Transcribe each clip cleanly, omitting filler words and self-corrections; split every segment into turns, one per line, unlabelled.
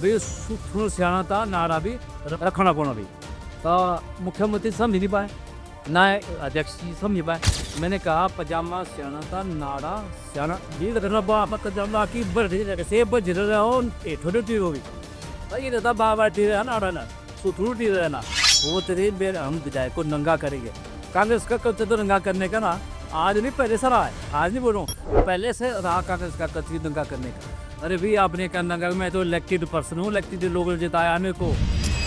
भी थोड़ा सियाना था नारा भी रखना पड़ा भी तो मुख्यमंत्री समझ नहीं पाए ना अध्यक्ष जी समझ पाए। मैंने कहा पजामा सियाना था नारा सियाना जी रखना पजामा की बढ़ से बढ़ रहा हो थोड़ी टी हो भी ये रहता बाबा टी रहा नारा ना सुथरू टी रहना वो तेरे बेर हम विधायक को नंगा करेंगे। कांग्रेस का कल्चर तो नंगा करने का ना आज नहीं पहले से रहा है, आज नहीं बोल रहा हूँ, पहले से रहा कांग्रेस का कल्चर नंगा करने का। अरे भाई आपने क्या नंगा, मैं तो इलेक्टेड पर्सन हूँ, इलेक्टेड लोगों ने जिताया आने को,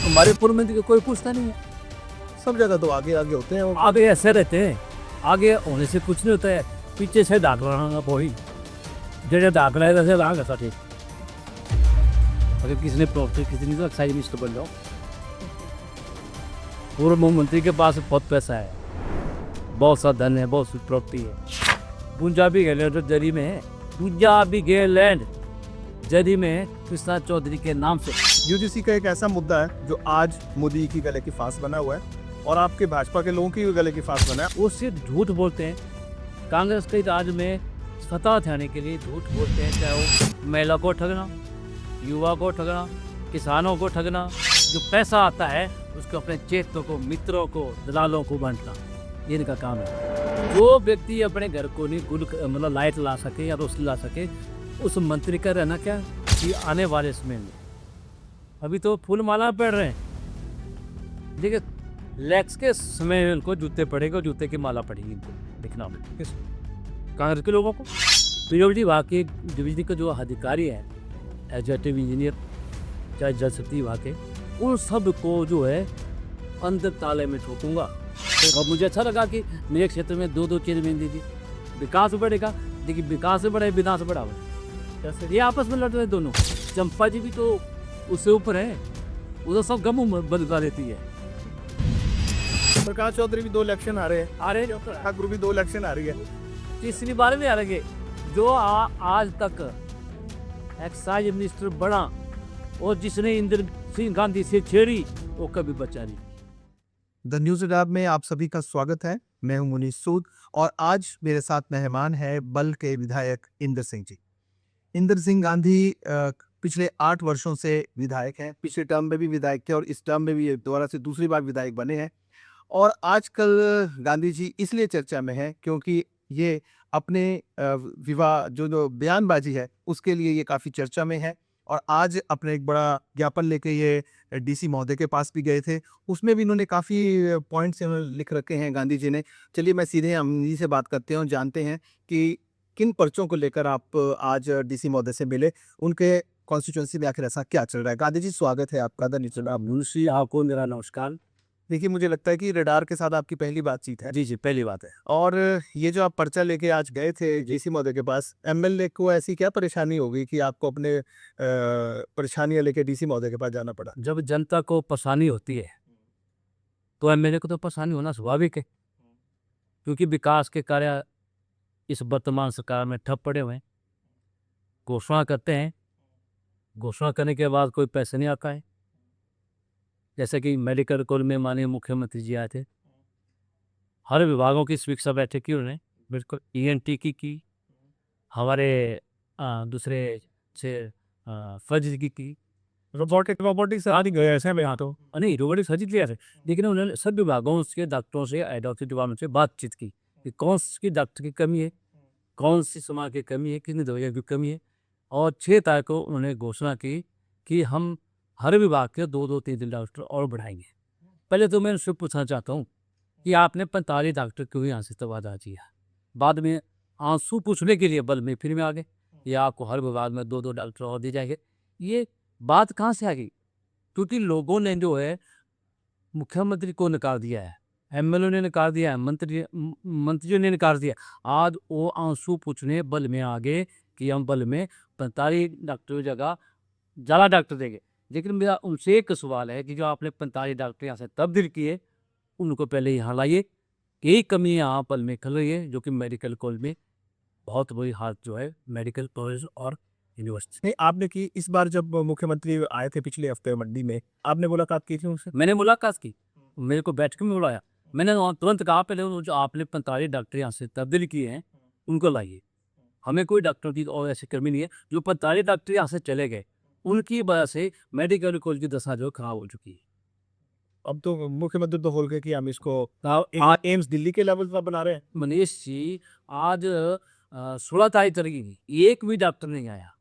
हमारे पूर्व मंत्री को कोई पूछता नहीं है।
सब जगह तो आगे आगे होते हैं,
आगे ऐसे रहते हैं, आगे होने से कुछ नहीं होता है, पीछे से दाग रहा वही जो दाग रहा है वैसे रहा ऐसा ठीक। अगर किसी ने प्रॉपर्टी किसी ने तो एक्साइज मिनिस्टर बन जाओ। पूर्व मंत्री के पास बहुत पैसा है, बहुत सा धन है, बहुत सी प्रॉपर्टी है। पंजाबी गैलैंड जरी में है, पंजाबी गैलैंड जरी में कृष्णा चौधरी के नाम से।
यूजीसी का एक ऐसा मुद्दा है जो आज मोदी की गले की फांस बना हुआ है और आपके भाजपा के लोगों की भी गले की फांस बना है।
वो सिर्फ झूठ बोलते हैं, कांग्रेस के राज में सत्ता ठाने के लिए झूठ बोलते हैं, चाहे वो महिला को ठगना, युवा को ठगना, किसानों को ठगना, जो पैसा आता है उसको अपने चेतों को, मित्रों को, दलालों को बांटना, ये इनका काम है। जो व्यक्ति अपने घर को नहीं गुल मतलब लाइट ला सके या रोशनी ला सके, उस मंत्री का रहना क्या कि आने वाले समय में अभी तो फूल माला पड़ रहे हैं, देखिए लैक्स के समय में उनको जूते पड़ेंगे, जूते की माला पड़ेगी इनको दिखना में कांग्रेस के लोगों को। पीडब्ल्यूडी विभाग के डिविजन का जो अधिकारी है, एग्जीक्यूटिव इंजीनियर चाहे जल शक्ति विभाग के, उन सब को जो है अंदर ताले में ठोकूंगा। और मुझे अच्छा लगा कि मेरे क्षेत्र में दो चेयरमैन दी थी, विकास बढ़ेगा, देखिए विकास से बढ़े विनाश बढ़ा हुआ, ये आपस में लड़ रहे दोनों। चंपा जी भी तो उससे ऊपर है, वो तो सब गम बदला देती है।
प्रकाश चौधरी भी 2 इलेक्शन आ रहे हैं, ठाकुर भी 2 इलेक्शन आ रही है,
तीसरी बार में आ रहे जो आज तक एक्साइज मिनिस्टर बना और जिसने इंदिरा सिंह गांधी से छेड़ी वो कभी बचा नहीं।
द न्यूज अडाब में आप सभी का स्वागत है। मैं हूं मुनीश सूद और आज मेरे साथ मेहमान है बल के विधायक इंदर सिंह जी। इंदर सिंह गांधी पिछले 8 वर्षों से विधायक हैं, पिछले टर्म में भी विधायक थे और इस टर्म में भी दोबारा से दूसरी बार विधायक बने हैं। और आजकल गांधी जी इसलिए चर्चा में हैं क्योंकि ये अपने विवाह जो बयानबाजी है उसके लिए ये काफ़ी चर्चा में है। और आज अपने एक बड़ा ज्ञापन लेके ये डीसी महोदय के पास भी गए थे, उसमें भी इन्होंने काफ़ी पॉइंट्स लिख रखे हैं गांधी जी ने। चलिए मैं सीधे अमित जी से बात करते हैं और जानते हैं कि किन पर्चों को लेकर आप आज डीसी महोदय से मिले, उनके कॉन्स्टिट्यूंसी में आखिर ऐसा क्या चल रहा है। गांधी जी स्वागत है आपका।
मुंशी आपको मेरा नमस्कार।
देखिए मुझे लगता है कि रडार के साथ आपकी पहली बातचीत है।
जी पहली बात है।
और ये जो आप पर्चा लेके आज गए थे डीसी महोदय के पास, एमएलए को ऐसी क्या परेशानी हो गई कि आपको अपने परेशानियां लेके डीसी महोदय के पास जाना पड़ा?
जब जनता को परेशानी होती है तो एमएलए को तो परेशानी होना स्वाभाविक है, क्योंकि विकास के कार्य इस वर्तमान सरकार में ठप पड़े हुए हैं। घोषणा करते हैं, घोषणा करने के बाद कोई पैसे नहीं आता है। जैसे कि मेडिकल कॉलेज में माननीय मुख्यमंत्री जी आए थे, हर विभागों की समीक्षा बैठक की उन्होंने, बिल्कुल ईएनटी की हमारे दूसरे से फर्ज की रोबोटिक्स आदि गए ऐसे में यहाँ तो नहीं रोबोटिक्स सर्जिक लिया थे, लेकिन उन्होंने सब विभागों के डॉक्टरों से एडोप्टिव डिपार्टमेंट से बातचीत की कि कौन सी डॉक्टर की कमी है, कौन सी सामान की कमी है, कितनी दवाइयों की कमी है। और 6 तारीख को उन्होंने घोषणा की कि हम हर विभाग के 2-2, 3-3 डॉक्टर और बढ़ाएंगे। पहले तो मैं उनसे पूछना चाहता हूँ कि आपने 45 डॉक्टर क्यों यहाँ से तबादला किया, बाद में आंसू पूछने के लिए बल में फिर में आ गए या आपको हर विभाग में 2-2 डॉक्टर और दिए जाएंगे। ये बात कहाँ से आ गई? क्योंकि लोगों ने जो है मुख्यमंत्री को नकार दिया है, एमएलए ने नकार दिया है, मंत्रियों ने नकार दिया। आज वो आंसू पूछने बल में आ गए कि हम बल में 45 डॉक्टर जगह ज़्यादा डॉक्टर देंगे। लेकिन मेरा उनसे एक सवाल है कि जो आपने 45 डॉक्टर यहाँ से तब्दील किए, उनको पहले यहाँ लाइए। यही कमी यहाँ बल में खल रही है, जो कि मेडिकल कॉलेज में बहुत बुरी हालत जो है मेडिकल कॉलेज और यूनिवर्सिटी।
नहीं, आपने की इस बार जब मुख्यमंत्री आए थे पिछले हफ्ते मंडी में, आपने मुलाकात की थी उनसे?
मैंने मुलाकात की, मेरे को बैठक में बुलाया, मैंने तुरंत कहा पहले वो जो आपने 45 डॉक्टर यहाँ से तब्दील किए हैं उनको लाइए। हमें कोई डॉक्टर की और ऐसे कर्मी नहीं है, जो 45 डॉक्टर यहाँ से चले गए उनकी वजह से मेडिकल कॉलेज की दशा जो खराब हो चुकी है।
अब तो मुख्यमंत्री तो बोल गए कि हम इसको
आज
एम्स दिल्ली के लेवल पर बना रहे हैं।
मनीष जी, आज 16 तारीख चली गई, एक भी डॉक्टर नहीं आया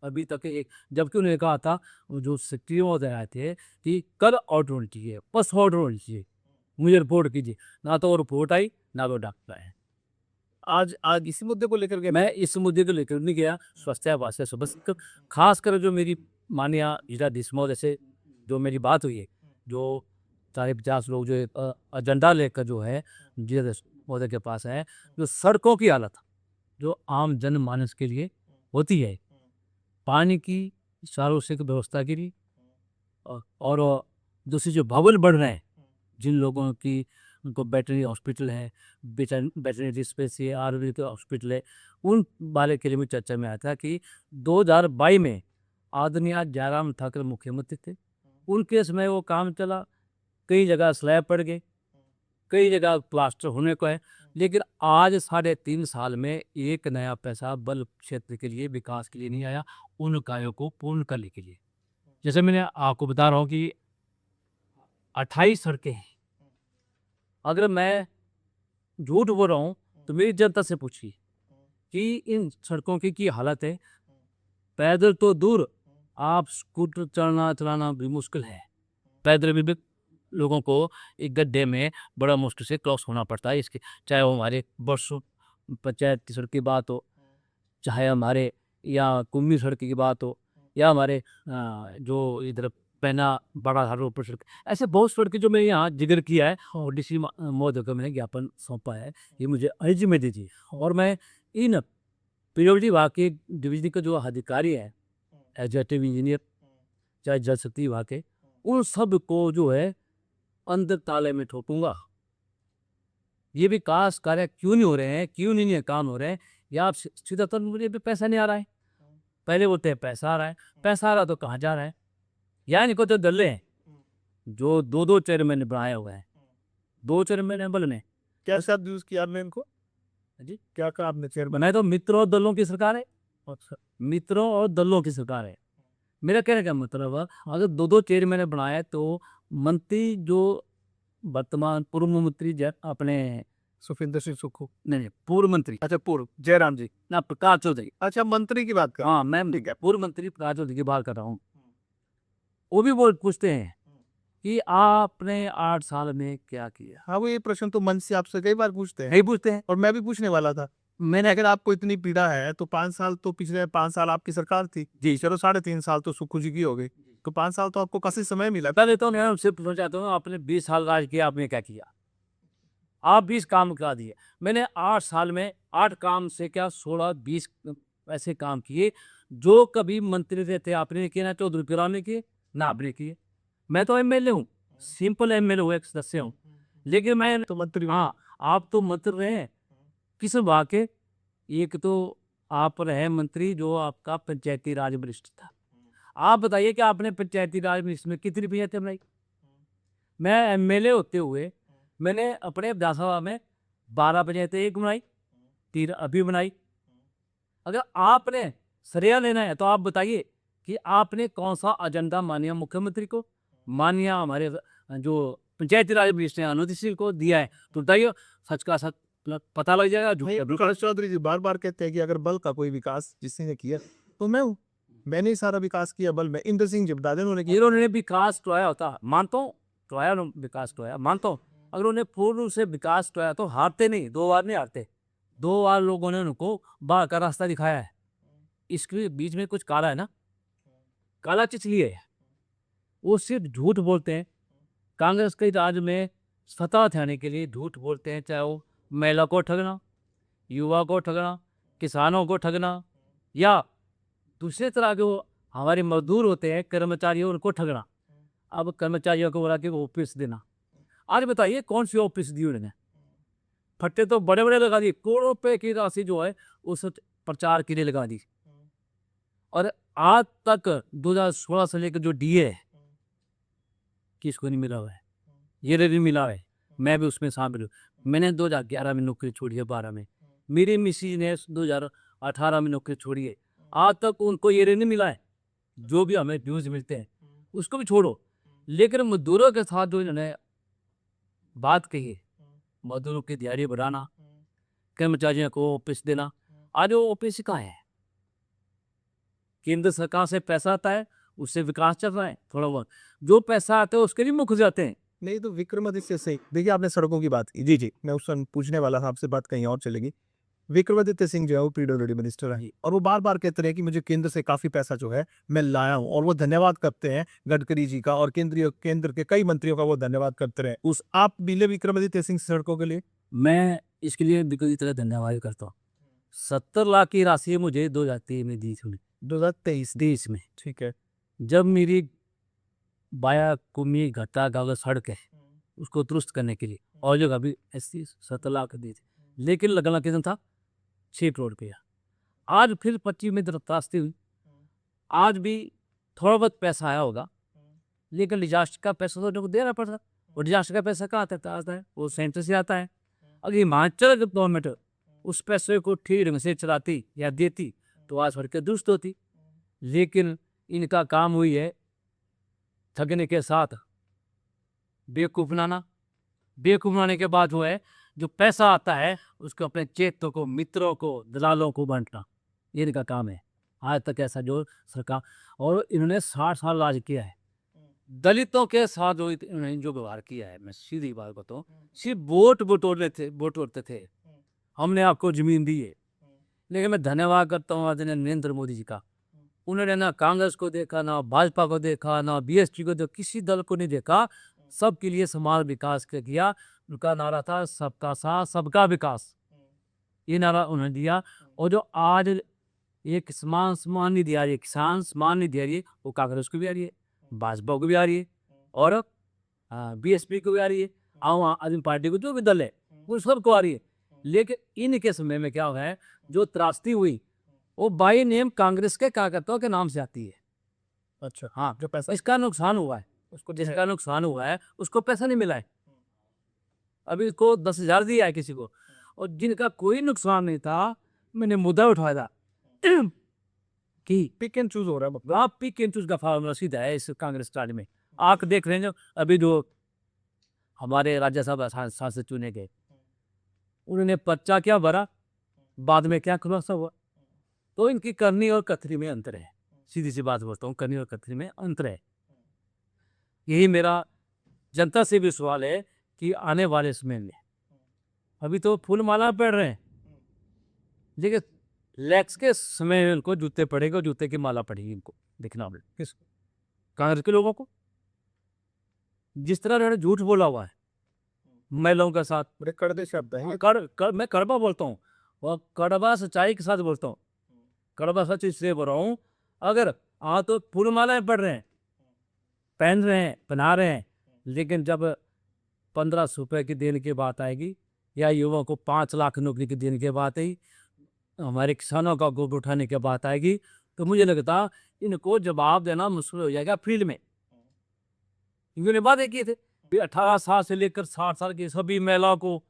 अभी तक। एक जबकि उन्होंने कहा था, वो जो सेक्रेटरी महोदय आए थे कि कल ऑर्डर होनी चाहिए, बस ऑर्डर होनी चाहिए, मुझे रिपोर्ट कीजिए। ना तो वो रिपोर्ट आई, ना तो डॉक्टर आए।
आज इसी मुद्दे को लेकर के
मैं इस मुद्दे को लेकर नहीं गया, स्वास्थ्य से बस खासकर जो मेरी माननीय जिलाधीश महोदय से जो मेरी बात हुई है, जो 40-50 लोग जो एक एजेंडा लेकर जो है जिलाधीश महोदय के पास है, जो सड़कों की हालत जो आम जनमानस के लिए होती है, पानी की चारों से व्यवस्था के लिए, और दूसरी जो भवन बढ़ रहे हैं, जिन लोगों की उनको वेटरनरी हॉस्पिटल है, वेटरनरी डिस्पेंसरी है, आयुर्वेदिक हॉस्पिटल है, उन वाले के लिए भी चर्चा में आया था कि 2022 में आदरणीय जयराम ठाकुर मुख्यमंत्री थे, उनके समय वो काम चला, कई जगह स्लैब पड़ गए, कई जगह प्लास्टर होने को है, लेकिन आज 3.5 साल में एक नया पैसा बल क्षेत्र के लिए विकास के लिए नहीं आया, उन कार्यों को पूर्ण करने के लिए। जैसे मैंने आपको बता रहा हूँ कि 28 सड़कें हैं। अगर मैं झूठ बोल रहा हूँ तो मेरी जनता से पूछिए कि इन सड़कों की हालत है। पैदल तो दूर, आप स्कूटर चलाना भी मुश्किल है। पैदल भी लोगों को एक गड्ढे में बड़ा मुश्किल से क्रॉस होना पड़ता है। इसके चाहे वो हमारे बरसों पंचायत की सड़क की बात हो, चाहे हमारे या कुम्मी सड़क की बात हो, या हमारे जो इधर पैना बड़ा हर ऊपर सड़क, ऐसे बहुत सड़कें जो मैंने यहाँ जिक्र किया है और डीसी महोदय को मैंने ज्ञापन सौंपा है, ये मुझे अर्जी में दीजिए। और मैं इन पीडब्ल्यूडी विभाग के डिवीजन का जो अधिकारी है, एग्जीक्यूटिव इंजीनियर, चाहे जल शक्ति विभाग के, उन सब को जो है अंदर ताले में ठोकूंगा। ये विकास कार्य क्यों नहीं हो रहे हैं, क्यों नहीं काम हो रहे हैं, या आप सीधा तौर मुझे भी पैसा नहीं आ रहा है। पहले बोलते हैं पैसा आ रहा है, पैसा आ रहा तो कहाँ जा रहा है। या इनको तो दल्ले हैं जो 2-2 चेयरमैन बनाए हुए हैं, 2 चेयरमैन हैं बल ने।
क्या शब्द यूज किया आपने इनको?
जी,
क्या कहा आपने? चेयरमैन
बनाए तो मित्रों और दलों की सरकार है, मित्रों और दलों की सरकार है। मेरा कहने का मतलब है, अगर 2-2 चेयरमैन बनाए तो मंत्री जो वर्तमान पूर्व मंत्री अपने
सुखविंदर सिंह सुक्खू।
नहीं, पूर्व मंत्री,
अच्छा, पूर्व जयराम जी।
ना प्रकाश चौधरी।
अच्छा, मंत्री की बात कर।
हाँ, मैं
ठीक है।
पूर्व मंत्री प्रकाश चौधरी की बात कर रहा हूँ। वो भी बहुत पूछते हैं कि आपने 8 साल में क्या किया।
हाँ, वो ये प्रश्न तो मन से आपसे कई बार पूछते हैं
नहीं पूछते हैं।
और मैं भी पूछने वाला था। मैंने, अगर आपको इतनी पीड़ा है तो 5 साल तो, पिछले 5 साल आपकी सरकार थी
जी।
चलो, 3.5 साल तो सुक्खू जी की हो गई, तो 5 साल तो आपको काफी समय मिला।
पहले तो मैं उनसे पूछना चाहता हूँ, आपने 20 साल राज किया, आपने क्या किया? आप 20 काम करा दिए। मैंने 8 साल में 8 काम से क्या 16-20 ऐसे काम किए जो कभी मंत्री रहते आपने नहीं किए, ना चौधरी पिराव ने किए, ना आपने किए। मैं तो एमएलए हूँ, सिंपल एमएलए हूँ, एक सदस्य हूँ, लेकिन मैं
तो मंत्री,
हाँ, आप तो मंत्री रहे किस विभाग के? एक तो आप रहे मंत्री जो आपका पंचायती राज मिनिस्टर था। आप बताइए कि आपने पंचायती राज मिनिस्टर में कितनी पंचायतें बनाई? मैं एमएलए होते हुए मैंने अपने विधानसभा में 12 पंचायतें एक बनाई, 3 अभी बनाई। अगर आपने श्रेय लेना है तो आप बताइए कि आपने कौन सा एजेंडा माननीय मुख्यमंत्री को, माननीय हमारे जो पंचायती राज मिनिस्टर अनुमति सिंह को दिया है, तो बताइए, सच का सच पता लग जाएगा। झूठ का झूठ।
प्रकाश चौधरी जी बार बार कहते हैं कि अगर बल का कोई विकास जिसने ने किया तो मैं हूँ, मैंने ही सारा विकास किया बल में। इंद्र सिंह जी बता दें उन्होंने किया।
इन्होंने विकास टोया होता, मानता हूँ, टोया विकास टोया मानता हूँ। अगर उन्हें पूर्ण रूप से विकास टोया तो हारते नहीं, 2 बार नहीं हारते। 2 बार लोगों ने उनको बाहर का रास्ता दिखाया है। इसके बीच में कुछ काला है ना, काला चीज ये है, वो सिर्फ झूठ बोलते हैं। कांग्रेस के राज में सत्ता थे के लिए झूठ बोलते हैं, चाहे वो महिला को ठगना, युवा को ठगना, किसानों को ठगना, या दूसरे तरह के वो हमारे मजदूर होते हैं, कर्मचारी, उनको ठगना। अब कर्मचारियों को बोला कि ऑफिस देना। आज बताइए कौन सी ऑफिस दी उन्होंने? फट्टे तो बड़े बड़े लगा दिए, करोड़ों रुपए की राशि जो है उस प्रचार के लिए लगा दी। और आज तक 2016 से लेकर जो डीए है किसको नहीं मिला हुआ है, ये नहीं मिला है। मैं भी उसमें शामिल हूँ। मैंने 2011 में नौकरी छोड़ी है, 12 में। मेरी मिसी ने 2018 में नौकरी छोड़ी है, आज तक उनको ये नहीं मिला है। जो भी हमें न्यूज़ मिलते हैं उसको भी छोड़ो, लेकिन मजदूरों के साथ जो इन्होंने बात कही है, मजदूरों की दिहाड़ी बढ़ाना, कर्मचारियों को ऑफिस देना, आज वो ऑफिस कहाँ है? केंद्र सरकार से पैसा आता है, उससे विकास चल रहा है थोड़ा बहुत, जो पैसा आता है उसके लिए मुख जाते हैं।
नहीं तो विक्रमादित्य सिंह, देखिए आपने सड़कों की बात की, जी जी, मैं उस समय पूछने वाला था आपसे, बात कहीं और चलेगी। विक्रमादित्य सिंह जो है वो पीडब्ल्यूडी मिनिस्टर रहे और वो बार बार कहते रहे कि मुझे केंद्र से काफी पैसा जो है मैं लाया हूँ, और वो धन्यवाद करते हैं गडकरी जी का और केंद्र के कई मंत्रियों का वो धन्यवाद करते रहे। उस आप मिले विक्रमादित्य सिंह से सड़कों के लिए?
मैं इसके लिए बिल्कुल की तरह धन्यवाद करता हूँ। 70 लाख की राशि मुझे 2023 में दी थी,
2023
में,
ठीक है।
जब मेरी बाया कुमी घट्टा गाँव सड़क है उसको दुरुस्त करने के लिए, और जगह भी ऐसी 70 लाख दी थी, लेकिन लगना कितना था 6 करोड़ रुपया। आज फिर 25 में दरखास्ती हुई, आज भी थोड़ा बहुत पैसा आया होगा, लेकिन डिजास्टर का पैसा तो उनको देना पड़ता, और डिजास्टर का पैसा कहाँ तक आता है? वो सेंटर से आता है। अगर हिमाचल गवर्नमेंट उस पैसे को ठीक ढंग से चलाती या देती तो आज सड़कें दुरुस्त होती, लेकिन इनका काम हुई है ठगने के साथ बेवकूफ़ बनाना, बेवकूफ़ बनाने के बाद वो है जो पैसा आता है उसको अपने चेतों को, मित्रों को, दलालों को बांटना, ये इनका काम है। आज तक ऐसा जो सरकार, और इन्होंने 60 साल राज किया है, दलितों के साथ जो इन्होंने जो व्यवहार किया है, मैं सीधी बात बताऊँ, सिर्फ वोट बटोरते थे, हमने आपको ज़मीन दी है। लेकिन मैं धन्यवाद करता हूँ आदरणीय नरेंद्र मोदी जी का, उन्होंने ना कांग्रेस को देखा, ना भाजपा को देखा, ना बीएसपी को देखा, किसी दल को नहीं देखा, सबके लिए समाज विकास के किया। उनका नारा था सबका साथ सबका विकास, ये नारा उन्होंने दिया। और जो आज एक सम्मान निधि आ रही है, किसान सम्मान निधि आ रही है, वो कांग्रेस को भी आ रही है, भाजपा को भी आ रही है, और बीएसपी को भी आ रही है, आम आदमी पार्टी को, जो भी दल है वो सबको आ रही है। लेकिन इनके समय में क्या हुआ है, जो त्रासदी हुई वो बाई नेम कांग्रेस के कार्यकर्ताओं के नाम से आती है।
अच्छा,
हाँ,
जो पैसा
इसका नुकसान हुआ है,
उसको
जिसका नुकसान हुआ है उसको पैसा नहीं मिला है। अभी इसको 10,000 दिया है किसी को, और जिनका कोई नुकसान नहीं था, मैंने मुद्दा उठाया था कि
पिक एंड चूज हो रहा है, मतलब
आप पिक एंड चूज का फार्मूला सीधा है इस कांग्रेस राज में। आप देख रहे हैं जो अभी जो हमारे राज्यसभा सांसद चुने गए, उन्होंने पर्चा क्या भरा, बाद में क्या खुलासा हुआ। तो इनकी करनी और कथनी में अंतर है, सीधी सी बात बोलता हूँ, करनी और कथनी में अंतर है। यही मेरा जनता से भी सवाल है कि आने वाले समय में, अभी तो फूल माला पहन रहे हैं, लेकिन लैक्स के समय में उनको जूते पड़ेंगे और जूते की माला पड़ेगी इनको, देखना आपने किस कांग्रेस के लोगों को, जिस तरह उन्होंने झूठ बोला हुआ है महिलाओं के साथ।
बड़े कड़वे शब्द हैं।
मैं कड़वा बोलता हूँ, और कड़वा सच्चाई के साथ बोलता हूँ। कड़वा सच इसलिए बोल रहा हूँ, अगर तो फूल मालाएं पढ़ रहे हैं, पहन रहे हैं, पहना रहे हैं, लेकिन जब 1500 रुपये की देने की बात आएगी, या युवाओं को 5 लाख नौकरी की देने की बात आई, हमारे किसानों का गोद उठाने की बात आएगी, तो मुझे लगता इनको जवाब देना मुश्किल हो जाएगा फील्ड में। इन्होंने वादे किए थे 18 साल से लेकर 60 साल की सभी महिलाओं को,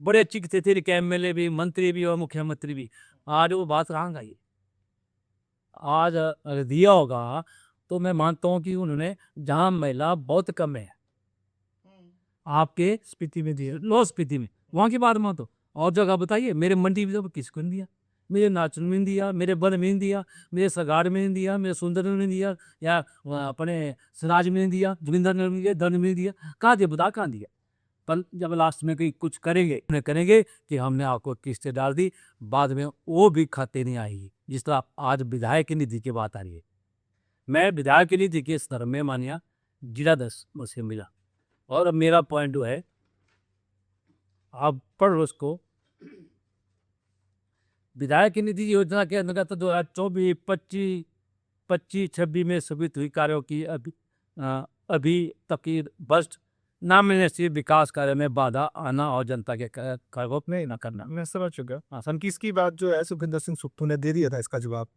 बड़े अच्छी थे कि एमएलए भी, मंत्री भी और मुख्यमंत्री भी। आज वो बात कहाँ गई? आज अगर दिया होगा तो मैं मानता हूँ कि उन्होंने, जहाँ महिला बहुत कम है आपके
स्पीति में दिए।
लो स्पीति में, वहाँ की बात मत हो, और जगह बताइए। मेरे मंडी में तो किसको नहीं दिया, मेरे नाचन में नहीं दिया, मेरे वन में नहीं दिया, मेरे सगार में नहीं दिया, मेरे सुंदर में नहीं दिया, या अपने सिराज में नहीं दिया, जोगिंदर में नहीं दिया, धन में नहीं दिया, कहाँ दिया बता, कहाँ दिया? पर जब लास्ट में कोई कुछ करेंगे, उन्हें करेंगे कि हमने आपको किस्तें डाल दी, बाद में वो भी खाते नहीं आएगी। जिस तरह आज विधायक की निधि की बात आ रही है, मैं विधायक की निधि के स्तर में मानिया जिला 10 मुझसे मिला, और अब मेरा पॉइंट वो है, आप पढ़ लो उसको, विधायक की निधि योजना के अंतर्गत 2024, 25, 26 में सभी हुई कार्यों की अभी तक की बस्ट ना मिलने से विकास कार्य में बाधा आना और जनता के कार्य को
नहीं
न करना।
मैं समझ चुका। हाँ, सनकीस की बात जो है सुखविंदर सिंह सुक्खू ने दे दिया था इसका जवाब,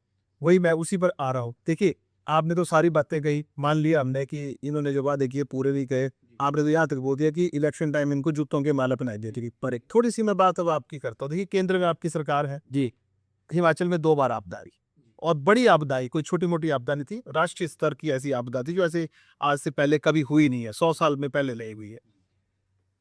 वही मैं उसी पर आ रहा हूँ। देखिए आपने तो सारी बातें कही, मान लिया हमने कि इन्होंने जो वादे किए पूरे भी कहे, आपने तो यहाँ तक बोल दिया कि इलेक्शन टाइम इनको जूतों के माला पहनाई दी थी। पर एक थोड़ी सी मैं बात अब आपकी करता हूँ। देखिए केंद्र में आपकी सरकार है
जी,
हिमाचल में 2 बार आपदा आई, और बड़ी आपदाएं, कोई छोटी मोटी आपदा नहीं थी, राष्ट्रीय स्तर की ऐसी आपदा थी जो ऐसे आज से पहले कभी हुई नहीं है, 100 साल में पहले नहीं हुई है।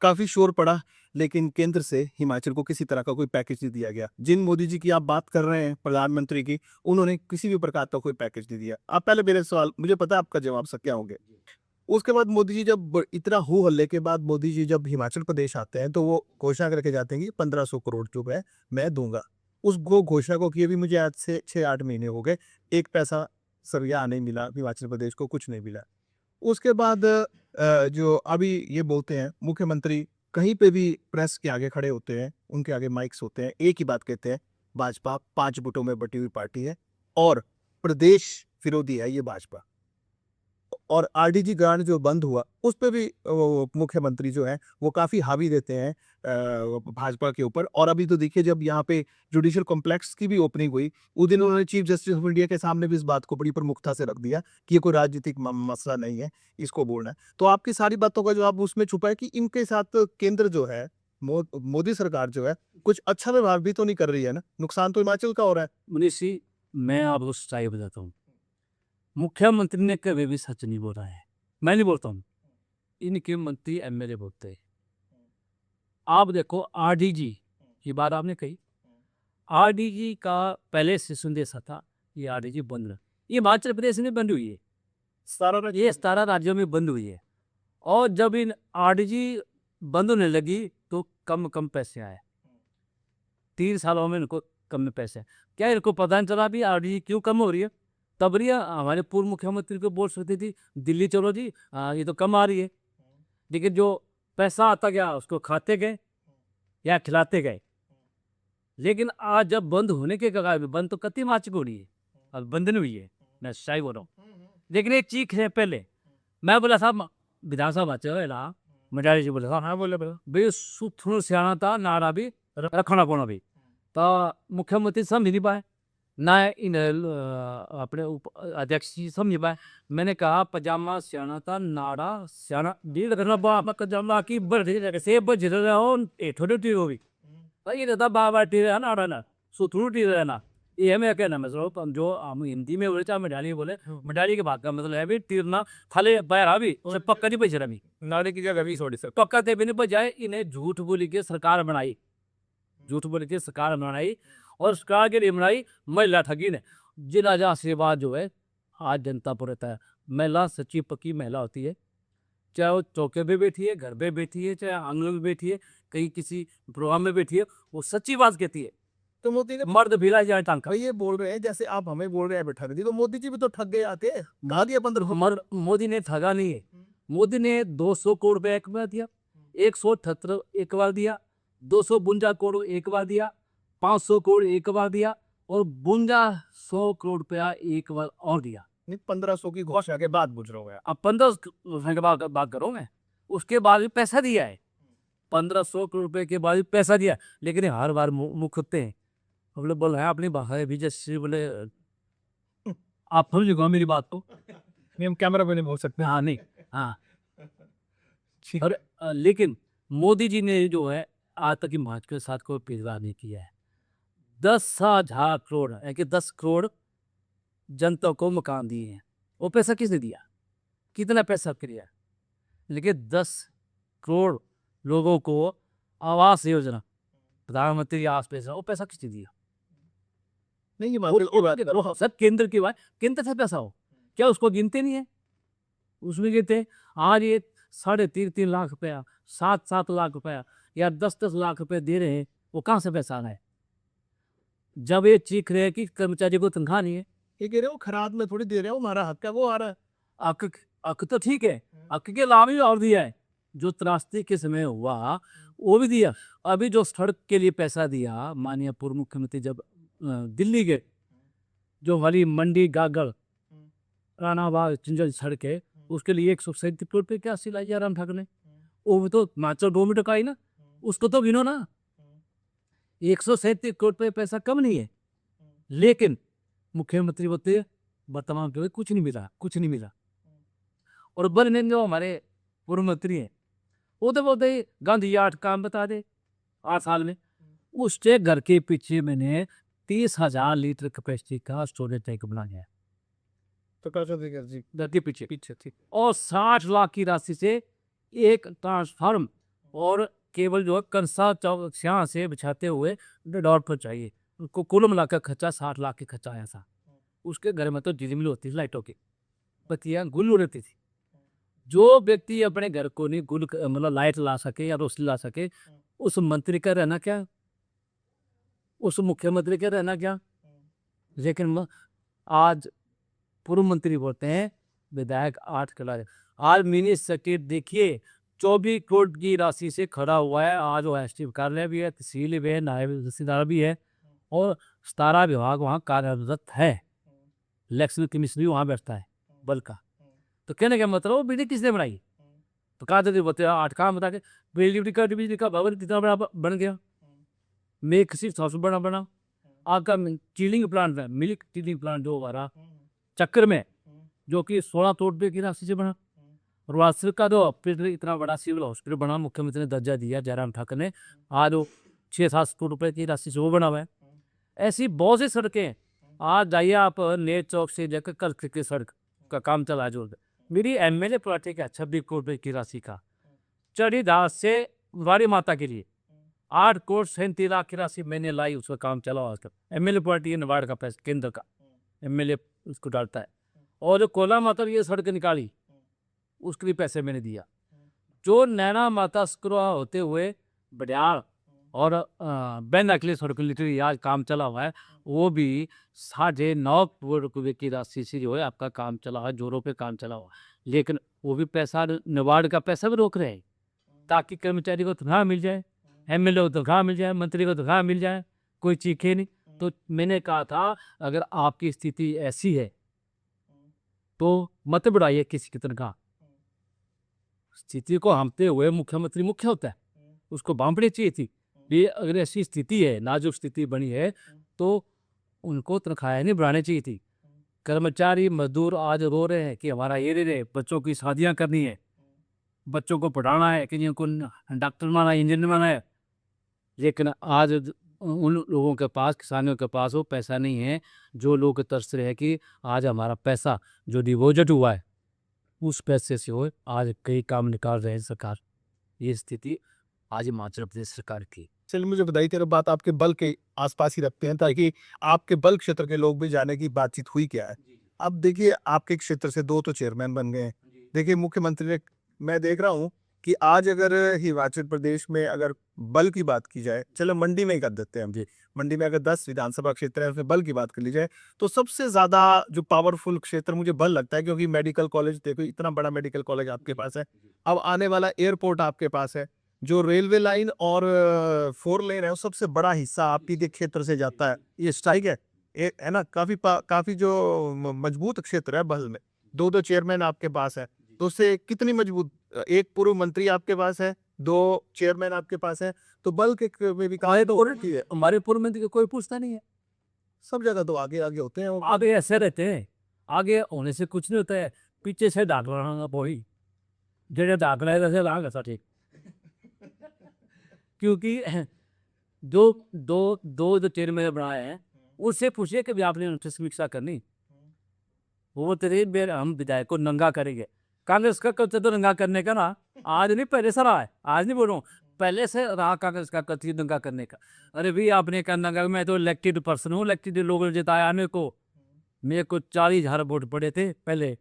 काफी शोर पड़ा, लेकिन केंद्र से हिमाचल को किसी तरह का कोई पैकेज नहीं दिया गया। जिन मोदी जी की आप बात कर रहे हैं, प्रधानमंत्री की, उन्होंने किसी भी प्रकार का कोई पैकेज नहीं दिया। आप पहले मेरे सवाल, मुझे पता है आपका जवाब सब क्या होंगे। उसके बाद मोदी जी जब इतना हो हल्ले के बाद मोदी जी जब हिमाचल प्रदेश आते हैं तो वो घोषणा करके जाते हैं कि 1500 करोड़ रुपए मैं दूंगा। उस घोषणा को किए भी मुझे आज से 6-8 महीने हो गए, एक पैसा सरिया नहीं मिला, हिमाचल प्रदेश को कुछ नहीं मिला। उसके बाद जो अभी ये बोलते हैं मुख्यमंत्री, कहीं पे भी प्रेस के आगे खड़े होते हैं, उनके आगे माइक्स होते हैं, एक ही बात कहते हैं, भाजपा 5 गुटों में बटी हुई पार्टी है और प्रदेश विरोधी है ये भाजपा। और आरडीजी ग्रांट जो बंद हुआ उस पे भी मुख्यमंत्री जो है वो काफी हावी देते हैं भाजपा के ऊपर। और अभी तो देखिए, जब यहाँ पे जुडिशियल कॉम्प्लेक्स की भी ओपनिंग हुई, उस दिन उन्होंने चीफ जस्टिस ऑफ इंडिया के सामने भी इस बात को बड़ी प्रमुखता से रख दिया कि ये कोई राजनीतिक मसला नहीं है, इसको बोलना है। तो आपकी सारी बातों का जवाब उसमें छुपा है कि इनके साथ केंद्र जो है, मोदी सरकार जो है, कुछ अच्छा व्यवहार भी तो नहीं कर रही है ना, नुकसान तो हिमाचल का हो रहा है।
मनीष जी, मैं आपको सच्चाई बताता हूँ। मुख्यमंत्री ने कभी भी सच नहीं बोला है, मैं नहीं बोलता हूँ, इनके मंत्री एमएलए बोलते हैं। आप देखो, आरडीजी की बात आपने कही, आरडीजी का पहले से संदेशा था, ये आरडीजी बंद है। ये हिमाचल प्रदेश में बंद हुई है, ये 17 राज्यों में बंद हुई है। और जब इन आरडीजी बंद होने लगी तो कम पैसे आए, 3 सालों में इनको कम में पैसे आए। क्या इनको पता नहीं चला भी आरडीजी क्यों कम हो रही है? तब रिया हमारे पूर्व मुख्यमंत्री को बोल सकती थी दिल्ली चलो जी, ये तो कम आ रही है। लेकिन जो पैसा आता गया उसको खाते गए या खिलाते गए। लेकिन आज जब बंद होने के कगार पे, बंद तो कति मार्च को हो रही है, अब बंद नहीं हुई है, मैं सच्चाई बोल रहा हूँ। लेकिन एक चीख है, पहले मैं बोला साहब विधानसभा चला, मजारी जी बोले साहब, हाँ बोले भाई सुथुन सियाना था, नारा भी रखना पड़ा भी, तो मुख्यमंत्री समझ नहीं पाए ना, इन अपने अध्यक्ष जी समझ पाए। मैंने कहा पजामा सियाना था, नारा सियाना डील करना पजामा की बढ़ से बज रहे हो थोड़ी टी होगी ये रहता बाबा टी रहा नारा ना सुथरू टी रहना। ये मैं कहना मतलब जो हम हिंदी में बोले चाहे मडाली बोले, मडाली के भाग का मतलब है भी तीरना थाले पैरा भी पक्का नहीं बज रहा भी, नारे की जगह भी थोड़ी सा पक्का थे भी नहीं बजाए। इन्हें झूठ बोली के सरकार बनाई, झूठ बोल के सरकार बनाई, और सरकार के लिए बनाई महिला ठगी ने। जिला जहाँ आशीर्वाद जो है आज जनता पर रहता है, महिला सच्ची पक्की महिला होती है, चाहे वो चौके पे बैठी है, घर पे बैठी है, चाहे आंगन में बैठी है, कहीं किसी प्रोग्राम में बैठी है, वो सच्ची बात कहती है। तो मोदी ने मर्द भिला जाए टांका, ये बोल रहे हैं जैसे आप हमें बोल रहे हैं बैठा दी, तो मोदी जी भी तो ठग गए आते हैं, गा दिया 15। मोदी ने ठगा नहीं है, मोदी ने 200 करोड़ रुपया एक बार दिया, 178 एक बार दिया, 252 करोड़ एक बार दिया, 500 करोड़ एक बार दिया, और 52 करोड़ रुपया एक बार और दिया। 1500 की घोषणा के बाद पूछ रहा हूँ, अब 1500 के बाद बात करो मैं, उसके बाद भी पैसा दिया है, 1500 करोड़ रुपए के बाद भी पैसा दिया। लेकिन हर बार मुख होते हैं, हम लोग बोल रहे हैं अपनी भाषा भी, जैसे बोले आप समझ मेरी बात को, हम कैमरा पे नहीं बोल सकते, हाँ नहीं, हाँ। और लेकिन मोदी जी ने जो है आज तक हिमाचल के साथ कोई भेदभाव नहीं किया है। 10,000 करोड़ है कि 10 करोड़ जनता को मकान दिए हैं, वो पैसा किसने दिया, कितना पैसा किया? लेकिन 10 करोड़ लोगों को आवास योजना, प्रधानमंत्री आवास पैसा, वो पैसा किसने दिया? नहीं, ये सब केंद्र की बात, केंद्र से पैसा हो क्या उसको गिनते नहीं है? उसमें गिनते आज ये 3.5 लाख रुपया, 7 लाख रुपया या 10 लाख रुपए दे रहे हैं, वो कहाँ से पैसा आ रहा है? जब ये चीख रहे हैं कि कर्मचारी को तनख्वाह नहीं है, ये कह रहे हो खराब में थोड़ी दे रहे हो, हमारा हक है वो आ रहा है। हक तो ठीक है, हक के लाभ भी और दिया है, जो त्रासदी के समय हुआ वो भी दिया। अभी जो सड़क के लिए पैसा दिया माननीय पूर्व मुख्यमंत्री जब दिल्ली गए, जो हमारी मंडी गागड़ रानाबाग चिंजल सड़क है, उसके लिए 137 करोड़ रुपये क्या सिलाई जयराम ठाकुर ने, वो भी तो हिमाचल गवर्नमेंट का ही ना, उसको तो गिनो ना। 137 करोड़ रुपये पैसा कम नहीं है, लेकिन मुख्यमंत्री बोलते वर्तमान पे कुछ नहीं मिला, कुछ नहीं मिला। और बनने जो हमारे पूर्व मंत्री हैं वो तो बोलते गांधी 8 काम बता दे 8 साल में, उसके घर के पीछे मैंने 30,000 लीटर कैपेसिटी का स्टोरेज टैंक बनाया है
प्रकाश जावड़ेकर जी
नदी पीछे
पीछे थी।
और 60 लाख की राशि से एक ट्रांसफार्म और केबल जो है कंसा यहाँ से बिछाते हुए डॉट पर चाहिए। उसको कुल मिलाकर खर्चा 60 लाख की खर्चा आया था। उसके घर में तो झिलमिल होती थी लाइटों की, बत्तियां गुल हो रहती थी। जो व्यक्ति अपने घर को नहीं गुल मतलब लाइट ला सके या रोशनी ला सके, उस मंत्री का रहना क्या, उस मुख्यमंत्री का रहना क्या। लेकिन आज पूर्व मंत्री बोलते हैं विधायक 8 किला। आज मिनी सेक्रेटरी देखिए 24 करोड़ की राशि से खड़ा हुआ है। आज वो एसटी कार्यालय भी है, तहसील भी है, नायब तहसीलदार भी है और 17 विभाग वहाँ कार्यरत है। इलेक्शन कमीशन भी वहाँ बैठता है बल का। तो कहने का मतलब वो बिजली किसने बनाई, तो कहा था बताया 8 काम बता के बिजली का भवन कितना बड़ा बन गया। मैं किसी बना आपका चिलिंग प्लांट है, मिल्क चिलिंग प्लांट जो हमारा चक्कर में, जो कि 16 करोड़ रुपये की राशि से बना। और वास्तविक का तो इतना बड़ा सिविल हॉस्पिटल बना, मुख्यमंत्री ने दर्जा दिया जयराम ठाकुर ने, आज वो 6-7 करोड़ रुपये की राशि से वो बना हुआ है। ऐसी बहुत सी सड़कें, आज जाइए आप नेर चौक से जाकर कल की सड़क का काम चला जो मेरी एमएलए पार्टी का 26 करोड़ रुपये की राशि का चढ़ी दास से वारी माता के लिए 8 करोड़ 37 लाख की राशि मैंने लाई, उसका काम चला आज तक। एमएलए पार्टी नबार्ड का पैसा केंद्र का एमएलए उसको डालता है। और जो कोला माता ये सड़क निकाली उसके लिए पैसे मैंने दिया। जो नैना माता स्क्रोआ होते हुए बडियाल और बैना के लिए सड़क लिटरी आज काम चला हुआ है, वो भी 9.5 करोड़ रुपये की राशि से जो है आपका काम चला हुआ है, जोरों पे काम चला हुआ है। लेकिन वो भी पैसा नबार्ड का पैसा भी रोक रहे हैं ताकि कर्मचारी को तनख्वाह मिल जाए, एमएलए को तनख्वाह मिल जाए, मंत्री को तनख्वाह मिल जाए, कोई चीखे नहीं। तो मैंने कहा था अगर आपकी स्थिति ऐसी है तो मत बढ़ाइए किसी की तनख्वाह। स्थिति को हमते हुए मुख्यमंत्री मुख्य होता है, उसको बांपनी चाहिए थी। ये अगर ऐसी स्थिति है, नाजुक स्थिति बनी है, तो उनको तनख्वाहें नहीं बढ़ानी चाहिए थी। कर्मचारी मजदूर आज रो रहे हैं कि हमारा ये दे रहे, बच्चों की शादियां करनी है, बच्चों को पढ़ाना है, कि जिनको डॉक्टर बनाना है, इंजीनियर बनाना है। लेकिन आज उन लोगों के पास, किसानों के पास वो पैसा नहीं है। जो लोग तरस रहे हैं कि आज हमारा पैसा जो डिपॉजिट हुआ है उस पैसे से हो आज कई काम निकाल रहे हैं सरकार। ये स्थिति आज हिमाचल प्रदेश सरकार की।
चलिए मुझे बताइए, तेरा बात आपके बल के आसपास ही रखते हैं ताकि आपके बल क्षेत्र के लोग भी जाने की बातचीत हुई क्या है। अब देखिए आपके क्षेत्र से 2 तो चेयरमैन बन गए हैं। देखिए मुख्यमंत्री ने, मैं देख रहा हूँ कि आज अगर हिमाचल प्रदेश में अगर बल की बात की जाए, चलो मंडी में ही कर देते हैं हम जी, मंडी में अगर 10 विधानसभा क्षेत्र है उसमें बल की बात कर ली जाए तो सबसे ज्यादा जो पावरफुल क्षेत्र मुझे बल लगता है, क्योंकि मेडिकल कॉलेज देखो, इतना बड़ा मेडिकल कॉलेज आपके पास है। अब आने वाला एयरपोर्ट आपके पास है, जो रेलवे लाइन और 4 लेन है वो सबसे बड़ा हिस्सा आपकी के क्षेत्र से जाता है। ये स्ट्राइक है ना, काफी जो मजबूत क्षेत्र है बल में। 2 चेयरमैन आपके पास है, तो उससे कितनी मजबूत, एक पूर्व मंत्री आपके पास है, 2 चेयरमैन आपके पास है, तो बल के में भी
तो हमारे पूर्व मंत्री को कोई पूछता नहीं है।
सब जगह तो आगे आगे होते हैं वो।
आगे ऐसे रहते हैं, आगे होने से कुछ नहीं होता है, पीछे से डाक लाना वही जेड़े डाक लाए वैसे लाग ऐसा ठीक। क्योंकि जो चेयरमैन बनाए हैं उससे पूछिए कि भी आपने उनसे समीक्षा करनी, वो तेरे हम विधायक को नंगा करेंगे। कांग्रेस का कल्चर तो नंगा करने का ना, आज नहीं पहले से रहा है, आज नहीं बोल रहा हूँ, पहले से रहा कांग्रेस का कल्चर नंगा करने का। अरे भी आपने कहा नंगा, मैं तो इलेक्टेड पर्सन हूँ, इलेक्टेड लोगों ने जिताया मेरे को 40,000 वोट पड़े थे पहले,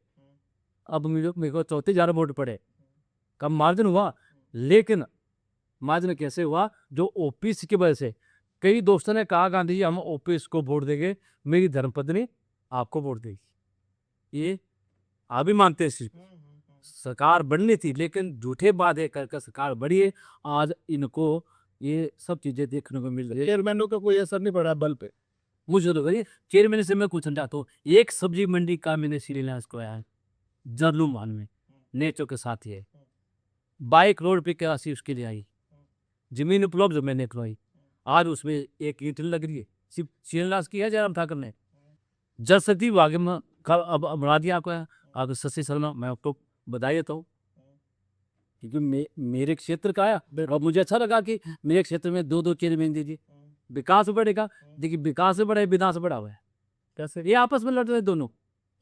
अब मेरे को 34,000 वोट पड़े, कम मार्जिन हुआ। लेकिन मार्जिन कैसे हुआ, जो ओपीसी की वजह से। कई दोस्तों ने कहा गांधी जी हम ओपीसी को वोट देंगे, मेरी धर्मपत्नी आपको वोट देगी, ये आप भी मानते हैं। सरकार बढ़नी थी लेकिन झूठे वादे करके सरकार बढ़ी है। आज इनको ये सब चीजें देखने को मिल रही है।
चेयरमैनों का कोई असर नहीं पड़ा बल पे।
मुझे तो करिए चेयरमैन से मैं कुछ चाहता हूँ, एक सब्जी मंडी का मैंने शिलान्यास कराया है जरलूमान में, नेचो के साथ ही है, 22 करोड़ रुपये की राशि उसके लिए आई, जमीन उपलब्ध मैंने करवाई, आज उसमें एक ईंट लग रही है, सिर्फ शिलान्यास किया जयराम ठाकुर ने। जल शक्ति विभाग में अब बना दिया आपको, आप शशि शर्मा, मैं आपको बधाई देता हूँ क्योंकि मेरे क्षेत्र का आया और मुझे अच्छा लगा कि मेरे क्षेत्र में 2 चेयरमैन दीजिए। विकास बढ़ेगा। देखिए विकास से बड़ा है, विनाश बढ़ा हुआ है।
कैसे?
ये आपस में लड़ रहे हैं दोनों।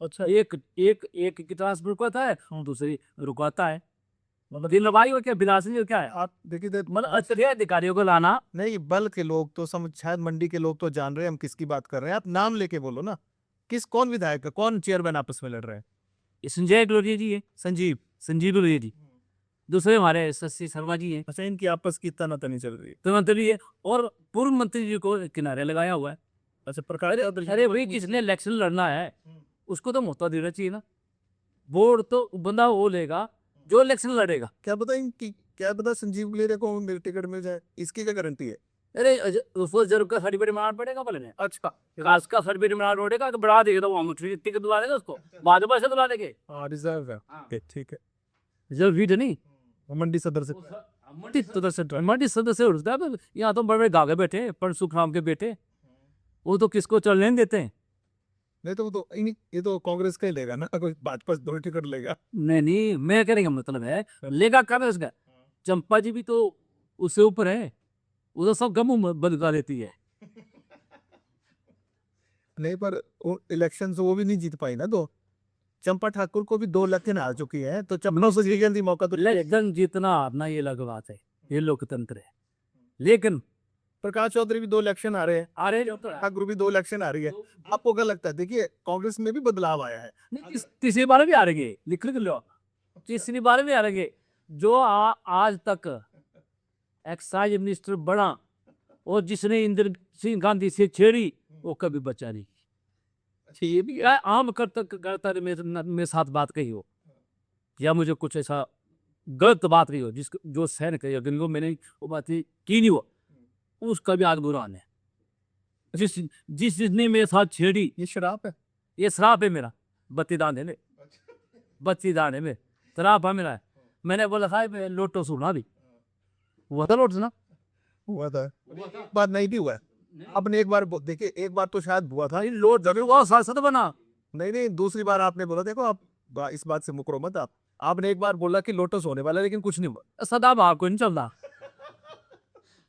अच्छा,
एक एक एक की ट्रांसफर रुकवाता है, दूसरी रुकवाता है। मतलब दिन लड़ाई हो क्या, विनाश नहीं हो क्या है।
आप देखिए
मतलब अच्छे अधिकारियों को लाना।
नहीं, बल के लोग तो समझ, शायद मंडी के लोग तो जान रहे हैं हम किसकी बात कर रहे हैं। आप नाम लेके बोलो ना, कौन विधायक है, कौन चेयरमैन आपस में लड़ रहे हैं?
ये संजय ग्लोरिया जी है, संजीव ग्लोरिया जी। दूसरे हमारे शशि शर्मा जी हैं,
अच्छा, इनकी आपस की तनातनी चल रही है।
तो मंत्री है। और पूर्व मंत्री जी को किनारे लगाया हुआ है।
अच्छा, प्रकाश
अरे भाई जिसने इलेक्शन लड़ना है उसको तो मौका देना चाहिए ना। वोट तो बंदा वो लेगा जो इलेक्शन लड़ेगा।
क्या पता संजीव गुलेरिया को मेरी टिकट मिल जाए, इसकी क्या गारंटी है?
अरे उसको जरूर का सर्टिफिकेट बनाना पड़ेगा पहले ने। अच्छा, विकास का सर्टिफिकेट बनाना पड़ेगा, तो बढ़ा देगा तो हम टिकट दिला देगा उसको, भाजपा से दिला देंगे।
हाँ, रिजर्व है।
हाँ।
ओके, ठीक है।
जरूर भी तो नहीं।
मंडी सदर से
मंडी सदस्य उठता है। यहाँ तो बड़े बड़े गागे बैठे हैं, पर सुखराम के बेटे, वो तो किसको चलने नहीं देते हैं।
नहीं तो वो तो ये तो कांग्रेस का ही लेगा ना, कोई भाजपा से 2 टिकट लेगा।
नहीं मैं कहने का मतलब है लेगा कब है उसका। चंपा जी भी तो उससे ऊपर है, वो तो सब गम बदला देती है।
नहीं, पर इलेक्शन से वो भी नहीं जीत पाई ना। तो चंपा ठाकुर को भी 2 इलेक्शन आ चुकी है, तो चंपा से जल्दी मौका तो
इलेक्शन जीतना हारना ये अलग बात है, ये लोकतंत्र है। लेकिन
प्रकाश चौधरी भी 2 इलेक्शन आ रहे हैं,
अरे
ठाकुर भी 2 इलेक्शन आ रही है। आपको क्या लगता है? देखिए, कांग्रेस में भी बदलाव आया है।
तीसरी बार भी हारेंगे, लिख लो, तीसरी बार भी हारेंगे। जो आज तक एक्साइज मिनिस्टर बना और जिसने इंदिरा सिंह गांधी से छेड़ी, वो कभी बचा नहीं। ये भी आम करता मेरे साथ बात कही हो, या मुझे कुछ ऐसा गलत बात कही हो जो सहन कही हो, जिनको मैंने वो बात की नहीं हो, उसका भी आज बुरा हाल है। जिसने मेरे साथ छेड़ी,
ये शराब है।
ये श्राप है मेरा। बत्ती दान है बत्ती दान है मेरे, श्राप है मेरा। मैंने बोला साहब लोटो सुना भी हुआ था, लोट सुना
हुआ था, बात नहीं भी हुआ है। आपने एक बार देखिए, एक बार तो शायद हुआ था।
लोट जरूर हुआ, सांसद बना।
नहीं, दूसरी बार आपने बोला, देखो आप इस बात से मुकरो मत। आपने एक बार बोला कि लोटस होने वाला है, लेकिन कुछ नहीं हुआ।
सदा भाव को नहीं चल रहा,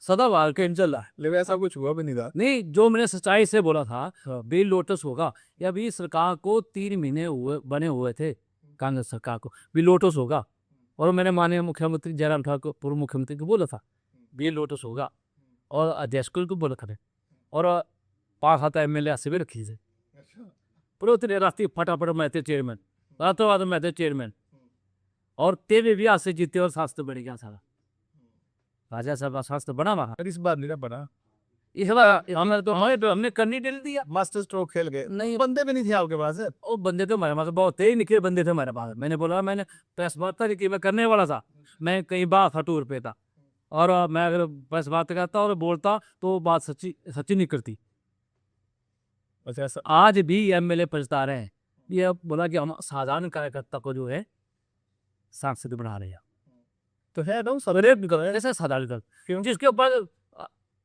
सदा भाव के नहीं चल रहा है।
लेकिन ऐसा कुछ हुआ भी नहीं था।
नहीं, जो मैंने सच्चाई से बोला था बिल लोटस होगा, या अभी सरकार को 3 महीने बने हुए थे, कांग्रेस सरकार को बिल लोटस होगा। और मैंने माननीय मुख्यमंत्री जयराम ठाकुर पूर्व मुख्यमंत्री को बोला था बिल लोटस होगा, और अध्यक्ष को बोला था, और 5-7 MLA से भी रखी थे। पूरे उतने रास्ते फटाफट मैं थे चेयरमैन, रातों रात मैं थे चेयरमैन, और तेरे भी आज से जीते और शास्त्र बढ़ गया सारा। राजा साहब शास्त्र बना वहाँ,
इस बार नहीं ना बना।
इस बार हमने करनी डल दिया।
मास्टर स्ट्रोक खेल गए।
नहीं,
बंदे भी नहीं थे आपके पास।
वो बंदे तो हमारे पास बहुत तेज निकले बंदे थे हमारे पास। मैंने बोला, मैंने प्रेस बात था कि मैं करने वाला था, मैं कहीं बाहर था, टूर पे था, और मैं अगर प्रेस बात करता और बोलता तो बात सच्ची निकलती।
अच्छा, ऐसा
आज भी MLA पछता रहे हैं, ये बोला कि हम साधारण कार्यकर्ता को जो है सांसद बना रहे हैं।
तो है ना,
सवेरे ऐसे साधारण कर जिसके ऊपर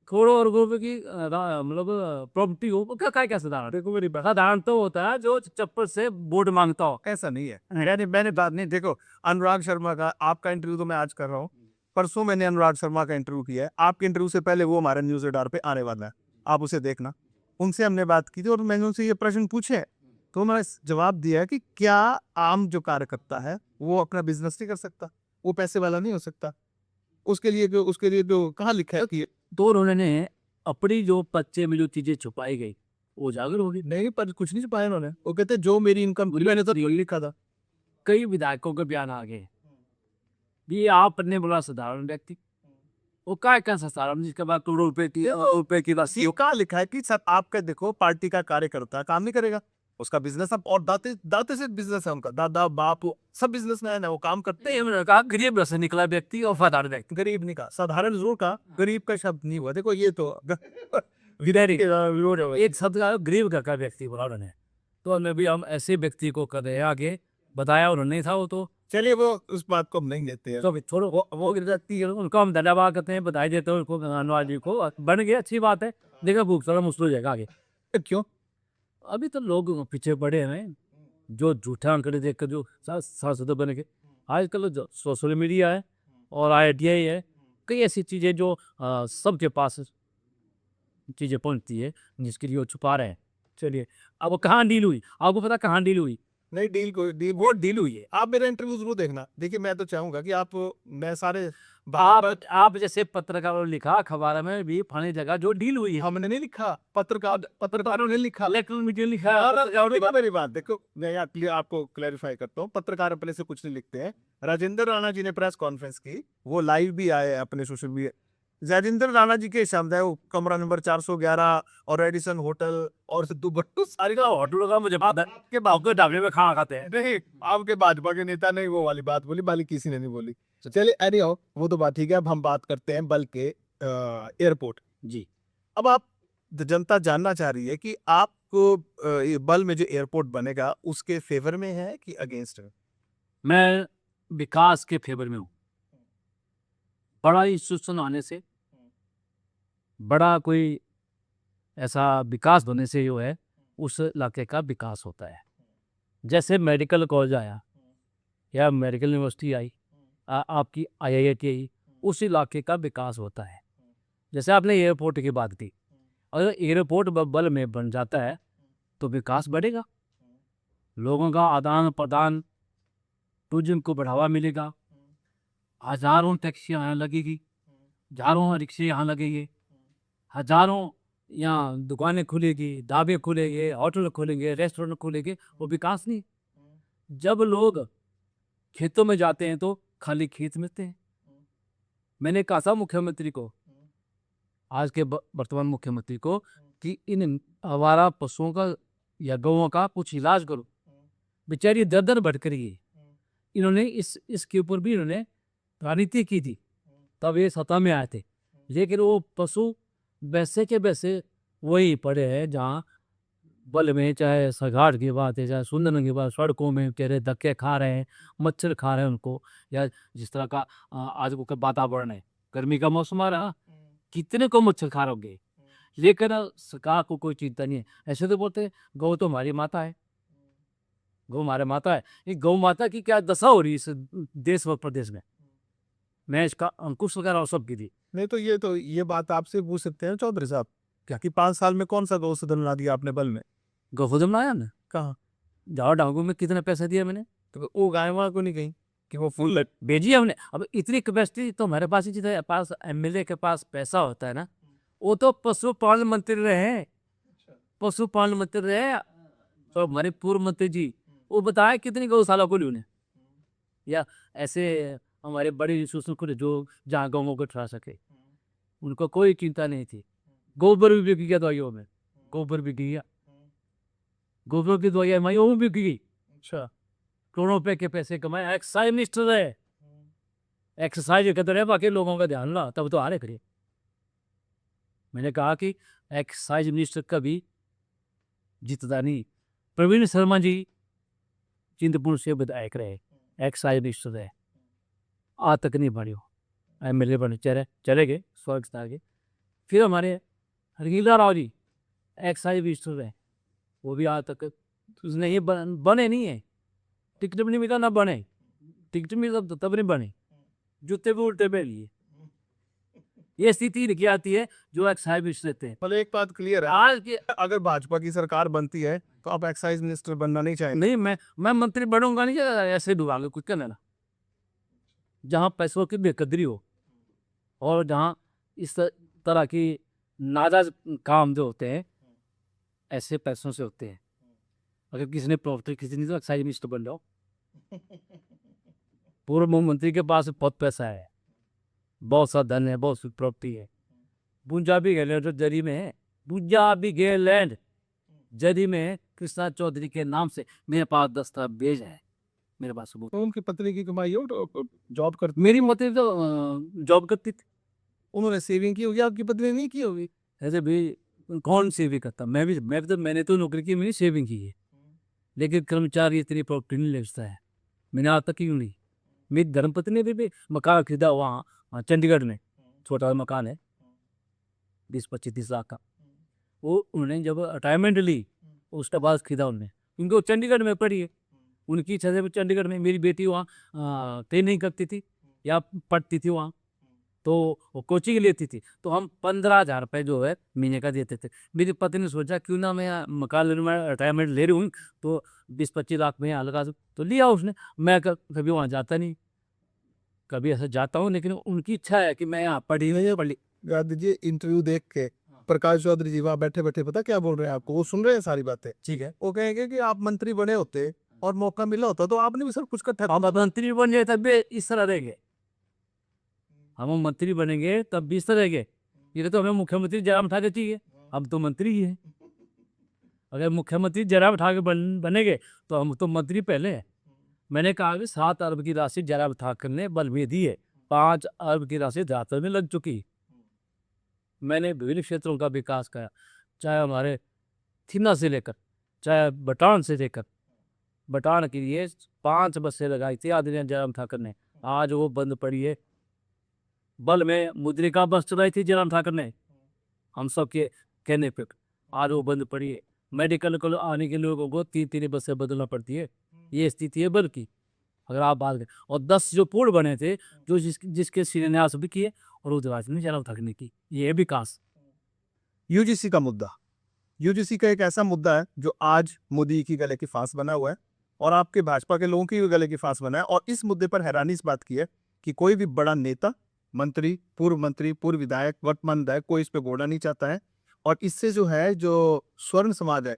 करोड़ों और रुपए की मतलब प्रॉपर्टी हो, वो क्या साधारण।
देखो मेरी बात,
साधारण तो होता है जो चप्पल से वोट मांगता हो।
ऐसा नहीं है। मैंने बात नहीं, देखो अनुराग शर्मा का, आपका इंटरव्यू तो मैं आज कर रहा हूँ, परसों मैंने अनुराग शर्मा का इंटरव्यू किया है। आपके इंटरव्यू से पहले वो हमारे न्यूज़ रडार पे आने वाला है, आप उसे देखना। उनसे हमने बात की थी और मैंने उनसे ये प्रश्न पूछे, तो मैंने जवाब दिया है कि क्या आम जो कार्यकर्ता है वो अपना बिजनेस नहीं कर सकता, वो पैसे वाला नहीं हो सकता? उसके लिए जो कहाँ लिखा है कि
तो उन्होंने अपनी जो बच्चे में जो चीजें छुपाई गई वो उजागर होगी।
नहीं, पर कुछ नहीं छुपाया उन्होंने। वो कहते जो मेरी इनकम, मैंने तो रियल लिखा था।
कई विधायकों के बयान आ गए, ये आपने बोला साधारण व्यक्ति, वो क्या साधारण जिसके बाद करोड़ों रुपए की राशि
ये कहाँ लिखा है कि सब आपका, देखो पार्टी का कार्यकर्ता काम नहीं करेगा, उसका बिजनेस अब, और दाते से बिजनेस है उनका, दादा बाप सब बिजनेसमैन है, वो काम करते हैं।
नहीं, कहा गरीब से निकला व्यक्ति और साधारण व्यक्ति।
गरीब नहीं कहा, साधारण जरूर कहा, गरीब का शब्द नहीं हुआ। देखो ये तो
एक शब्द का गरीब का व्यक्ति बोला उन्होंने, तो हम ऐसे व्यक्ति को कर रहे हैं आगे बताया उन्होंने था। वो तो
चलिए, वो उस बात को हम नहीं लेते हैं।
तो छोड़ो, वो व्यक्ति है, उनको हम धन्यवाद करते हैं, बधाई देते हैं उनको, अनुराग जी को बन गया, अच्छी बात है। देखो भूख थोड़ा मुश्किल हो जाएगा आगे।
क्यों?
अभी तो लोग पीछे पड़े हैं, जो झूठा अंकड़े देखकर जो सांसद बन गए। आजकल जो सोशल मीडिया है और IITI है, कई ऐसी चीज़ें जो सबके पास चीज़ें पहुँचती है जिसके लिए वो छुपा रहे हैं। चलिए, अब वो कहाँ डील हुई? आपको पता कहाँ डील हुई?
नहीं, डील कोई डील
वो डील हुई है।
आप मेरा इंटरव्यू ज़रूर देखना। देखिए, मैं तो चाहूँगा कि आप मैं सारे
आप जैसे पत्रकारों ने लिखा अखबार में भी फलानी जगह जो डील हुई है।
हमने नहीं लिखा, पत्रकारों ने लिखा।
इलेक्ट्रॉनिक मीडिया ने लिखा
हाँ, हाँ,
पत्रकारों ने
देखो मेरी बात देखो, मैं यहाँ आपको क्लैरिफाई करता हूँ। पत्रकार अपने से कुछ नहीं लिखते हैं। राजेंद्र राणा जी ने प्रेस कॉन्फ्रेंस की, वो लाइव भी आए अपने सोशल मीडिया। राजेंद्र राणा जी के शब्द है, वो कमरा नंबर 411 और रेडिसन होटल और सिद्धू भट्टू सारी
का होटलों का मुझे पता है।
आपके
आपके ढाबे में खाना खाते हैं।
नहीं, आपके भाजपा के नेता ने वो वाली बात बोली, बाली किसी ने नहीं बोली। चलिए, अरे हो वो तो बात ठीक है। अब हम बात करते हैं बल के एयरपोर्ट।
जी।
अब आप जनता जानना चाह रही है कि आपको ये बल में जो एयरपोर्ट बनेगा उसके फेवर में है कि अगेंस्ट है?
मैं विकास के फेवर में हूँ। बड़ा इंस्टीट्यूशन आने से, बड़ा कोई ऐसा विकास होने से जो है उस इलाके का विकास होता है। जैसे मेडिकल कॉलेज आया या मेडिकल यूनिवर्सिटी आई, आपकी आईआईटी आई, उस इलाके का विकास होता है। जैसे आपने एयरपोर्ट की बात की, अगर एयरपोर्ट बल में बन जाता है तो विकास बढ़ेगा, लोगों का आदान प्रदान, टूरिज्म को बढ़ावा मिलेगा, हजारों टैक्सियाँ यहाँ लगेगी, हजारों रिक्शे यहाँ लगेंगे, हजारों यहाँ दुकानें खुलेगी, ढाबे खुलेंगे, होटल खुलेंगे, रेस्टोरेंट खुलेंगे। वो विकास नहीं। जब लोग खेतों में जाते हैं तो खाली खेत मिलते हैं। मैंने कहा था मुख्यमंत्री को, आज के वर्तमान मुख्यमंत्री को, कि इन आवारा पशुओं का या गौओं का कुछ इलाज करो। बेचारी दर दर भटक रही है। इन्होंने इसके ऊपर भी इन्होंने राजनीति की थी, तब ये सत्ता में आए थे। लेकिन वो पशु वैसे के वैसे वही पड़े हैं जहाँ बल में, चाहे सगाड़ की बात है, चाहे सुंदरन की बात, सड़कों में बेचारे धक्के खा रहे हैं, मच्छर खा रहे हैं उनको, या जिस तरह का आज वो का वातावरण है, गर्मी का मौसम आ रहा, कितने को मच्छर खा रहे होंगे। लेकिन सरकार को कोई चिंता नहीं है। ऐसे तो बोलते हैं गौ तो हमारी माता है, गौ हमारे माता है। ये गौ माता की क्या दशा हो रही है इस देश व प्रदेश में, मैं इसका अंकुश लगा रहा हूँ सबकी थी।
नहीं, तो ये बात आपसे पूछ सकते हैं चौधरी साहब, क्या कि 5 साल में कौन सा गौसदन बना दिया आपने बल में?
गौसदन बनाया ना,
कहाँ?
जाओ डांगू में कितने पैसे दिए मैंने,
तो वो गाय वहां को नहीं गई कि वो फुल
भेजी हमने। अब इतनी कैपेसिटी तो हमारे पास ही, जितने पास एमएलए के पास पैसा होता है ना, वो तो पशुपालन मंत्री रहे, पशुपालन मंत्री रहे। तो हमारे पूर्व मंत्री जी, वो बताए कितनी गौशाला खोली उन्हें, या ऐसे हमारे बड़े इंस्टीट्यूशन खुले जो जहाँ गाँवों को ठहरा सके, उनको कोई चिंता नहीं थी। गोबर भी बिक गया दवाइयों में, गोबर बिक गया, गोबर की दवाइयाँ वो भी बिक गई।
अच्छा,
करोड़ों रुपए के पैसे कमाए। एक्साइज मिनिस्टर है, एक्सरसाइज करते रहे, बाकी लोगों का ध्यान ला, तब तो आ रहे खड़े। मैंने कहा कि एक्साइज मिनिस्टर कभी जीतता नहीं। प्रवीण शर्मा जी चिंतपूर्ण से विधायक रहे, एक्साइज मिनिस्टर रहे, आज तक नहीं बढ़े। एमएलए बने, चले गए स्वर्ग से आगे। फिर हमारे रंगीला राव जी एक्साइज मिनिस्टर रहे, वो भी आज तक उसने ये बने नहीं है। टिकट भी नहीं मिला, ना बने। टिकट मिला तब नहीं बने, जूते भी उल्टे पहन लिए। ये स्थिति लिखी आती है जो एक्साइज मिनिस्टर रहते हैं।
मतलब एक बात क्लियर है,
आज के
अगर भाजपा की सरकार बनती है तो आप एक्साइज मिनिस्टर बनना नहीं चाहेंगे?
नहीं, मैं मंत्री बनूंगा नहीं, ऐसे डूबांगे कुछ करना ना। जहाँ पैसों की बेकदरी हो और जहाँ इस तरह की नाजायज काम जो होते हैं ऐसे पैसों से होते हैं। अगर किसी ने प्रॉपर्टी किसी ने, तो एक्साइज मिनिस्टर बन जाओ। पूर्व मुख्यमंत्री के पास बहुत पैसा है, बहुत सा धन है, बहुत सी प्रॉपर्टी है। पंजाबी गैलैंड जो जरी में है, पंजाबी गैलैंड जरी में है, कृष्णा चौधरी के नाम से मेरे पास दस्तावेज है, मेरे पास सबूत।
तो उनकी पत्नी की कमाई हो तो जॉब करती,
मेरी मत तो जॉब करती थी।
उन्होंने सेविंग की होगी, आपकी पत्नी नहीं की होगी।
ऐसे भी कौन सेविंग करता, मैंने तो नौकरी की, मैंने सेविंग की है। लेकिन कर्मचारी इतनी प्रॉपर्टी नहीं लेता है, मैंने आज तक क्यों नहीं। मेरी धर्मपत्नी ने भी मकान खरीदा वहाँ चंडीगढ़ में, छोटा मकान है 20-25-30 लाख का। वो उन्होंने जब रिटायरमेंट ली उसके बाद खरीदा उन्होंने, क्योंकि वो चंडीगढ़ में पढ़ी है। उनकी इच्छा से चंडीगढ़ में, मेरी बेटी वहाँ ट्रेनिंग करती थी या पढ़ती थी वहाँ, तो वो कोचिंग लेती थी, तो हम 15,000 रुपये जो है महीने का देते थे। मेरी पत्नी ने सोचा क्यों ना मैं मकान लेने में रिटायरमेंट ले रही हूँ, तो 20-25 लाख में यहाँ लगा दूँ, तो लिया उसने। मैं कभी वहाँ जाता नहीं, कभी ऐसा जाता हूँ, लेकिन उनकी इच्छा है कि मैं यहाँ पढ़ी हुई है, पढ़ी।
गांधी जी इंटरव्यू देख के प्रकाश चौधरी जी वहां बैठे बैठे पता क्या बोल रहे हैं आपको, वो सुन रहे हैं सारी बातें।
ठीक है,
वो कहेंगे कि आप मंत्री बने होते और मौका मिला होता तो आपने भी सब कुछ कर
हम मंत्री बन जाए तब भी इस तरह रहेंगे, हम मंत्री बनेंगे तब भी इस तरह रहेंगे। ये तो हमें मुख्यमंत्री जयराम ठाकुर चाहिए, हम तो मंत्री ही हैं। अगर मुख्यमंत्री जयराम ठाकुर बनेंगे तो हम तो मंत्री पहले हैं। मैंने कहा कि 7 अरब की राशि जयराम ठाकुर ने बल में दी है, 5 अरब की राशि झारखंड में लग चुकी है। मैंने विभिन्न क्षेत्रों का विकास किया, चाहे हमारे थिना से लेकर, चाहे बटान से लेकर, बटान के लिए 5 बसें लगाई थी आदरणीय जयराम ठाकुर ने, आज वो बंद पड़ी है। बल में मुद्रिका बस चलाई थी जयराम ठाकुर ने, हम सब के कहने पे, आज वो बंद पड़ी है। मेडिकल को आने के लोगों को 3-3 बसें बदलना पड़ती है, ये स्थिति है बल की। अगर आप बात करें, और 10 जो पुल बने थे, जो जिसके शिलान्यास भी किए और उद्घाटन जयराम ठाकुर ने की, ये है विकास।
यूजीसी का मुद्दा, यूजीसी का एक ऐसा मुद्दा है जो आज मोदी की गले की फांस बना हुआ है और आपके भाजपा के लोगों की भी गले की फांस बना है। और इस मुद्दे पर हैरानी इस बात की है कि कोई भी बड़ा नेता, मंत्री, पूर्व विधायक, वर्तमान विधायक, कोई इस पे घोड़ा नहीं चाहता है। और इससे जो है, जो स्वर्ण समाज है,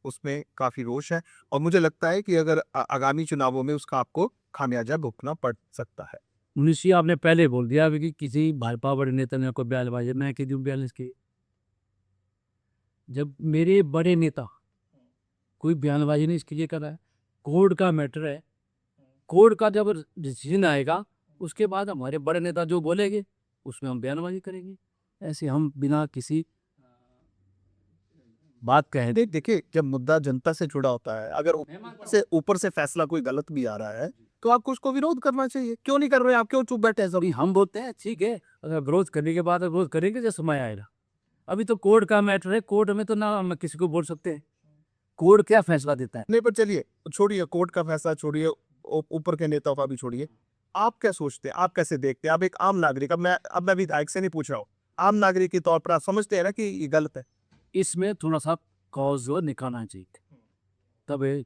उसमें काफी रोष है और मुझे लगता है कि अगर आगामी चुनावों में उसका आपको खामियाजा भुगतना पड़ सकता है।
मुनीषी आपने पहले बोल दिया अभी कि किसी भाजपा बड़े नेता ने कोई बयानबाजी, मैं क्यों दूं बयान इसकी? जब मेरे बड़े नेता कोई बयानबाजी नहीं इसके लिए कर रहा है, कोर्ट का मैटर है, कोर्ट का जब डिसीजन आएगा उसके बाद हमारे बड़े नेता जो बोलेंगे उसमें हम बयानबाजी करेंगे। ऐसे हम बिना किसी बात कहे
देखिए, जब मुद्दा जनता से जुड़ा होता है, अगर ऊपर से फैसला कोई गलत भी आ रहा है तो आपको उसको विरोध करना चाहिए। क्यों नहीं कर रहे, आप क्यों चुप बैठे हैं सब?
अभी हम बोलते हैं ठीक है, अगर विरोध करने के बाद विरोध करेंगे जब समय आएगा। अभी तो कोर्ट का मैटर है, कोर्ट में तो ना हम किसी को बोल सकते हैं, कोर्ट क्या फैसला देता है।
नहीं, पर चलिए छोड़िए, कोर्ट का फैसला छोड़िए, ऊपर के नेताओं का भी छोड़िए। आप क्या सोचते हैं, आप कैसे देखते हैं? आप एक आम नागरिक, अब मैं विधायक से नहीं पूछ रहा हूँ, आम नागरिक के तौर पर आप समझते हैं ना कि ये गलत है?
इसमें थोड़ा सा कॉज निकालना चाहिए, तब ये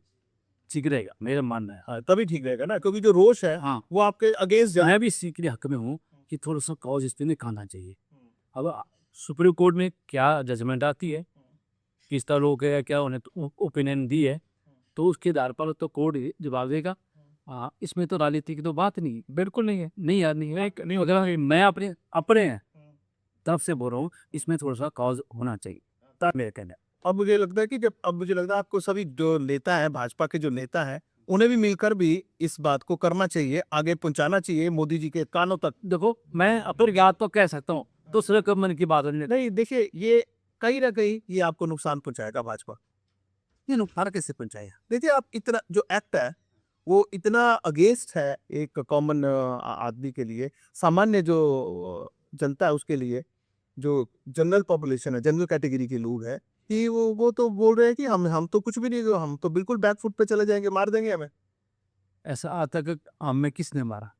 ठीक रहेगा, मेरा मानना है।
हाँ, तभी ठीक रहेगा ना, क्योंकि जो रोष है
हाँ,
वो आपके अगेंस्ट
मैं भी इसी के लिए हक में हूँ कि थोड़ा सा कॉज इस पे निकालना चाहिए। अब सुप्रीम कोर्ट में क्या जजमेंट आती है, किस तरह लोग है, क्या उन्हें ओपिनियन दी है, तो उसके आधार पर तो कोर्ट ही जवाब देगा। हाँ, इसमें तो राजनीति की तो बात नहीं है, बिल्कुल नहीं है, नहीं यार, नहीं है, नहीं होगा। मैं अपने अपने हैं तब से बोल रहा हूँ, इसमें थोड़ा सा कॉज होना चाहिए, तब मेरे कहना।
अब मुझे लगता है कि अब मुझे लगता है आपको सभी जो नेता है, भाजपा के जो नेता है, उन्हें भी मिलकर भी इस बात को करना चाहिए, आगे पहुंचाना चाहिए मोदी जी के कानों तक।
देखो, मैं अपनी बात तो कह सकता हूँ, दूसरे को मन की बात
नहीं, देखिए, ये कहीं ना कहीं ये आपको नुकसान पहुंचाएगा भाजपा।
ये नुकसान कैसे पहुंचाएगा?
देखिए, आप इतना जो एक्ट है वो इतना अगेंस्ट है एक कॉमन आदमी के लिए, सामान्य जो जनता है उसके लिए, जो जनरल पॉपुलेशन है, जनरल कैटेगरी के लोग हैं, कि वो तो बोल रहे हैं कि हम तो कुछ भी नहीं, हम तो बिल्कुल बैक फुट पे चले जाएंगे, मार देंगे हमें।
ऐसा आतंक हमें किसने मारा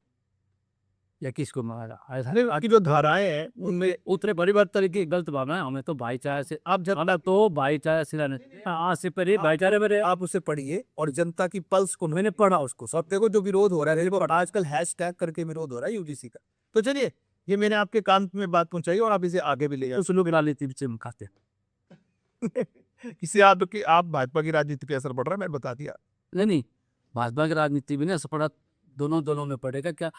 या किसको मारा? ऐसा
आपकी जो धाराएं हैं
उनमें उतरे बड़ी बात तरीके की गलत भावना है, हमें तो भाईचारे से, अब जब हमें तो भाईचारे से रहने, आज से पहले भाईचारे में रहे।
आप उसे पढ़िए और जनता की पल्स को,
मैंने पढ़ा उसको सब।
सब देखो जो विरोध हो रहा है, देखो आजकल हैशटैग करके विरोध हो रहा है यूजीसी का। तो चलिए, ये मैंने आपके कान में बात पहुंचाई और आप इसे आगे भी ले जाओ।
उस लोग राजनीति से खाते
किसी आप भाजपा की राजनीति पे असर पड़ रहा है, मैंने बता दिया।
नहीं, भाजपा की राजनीति में ना असर पड़ा, दोनों दलों में पड़ेगा। क्या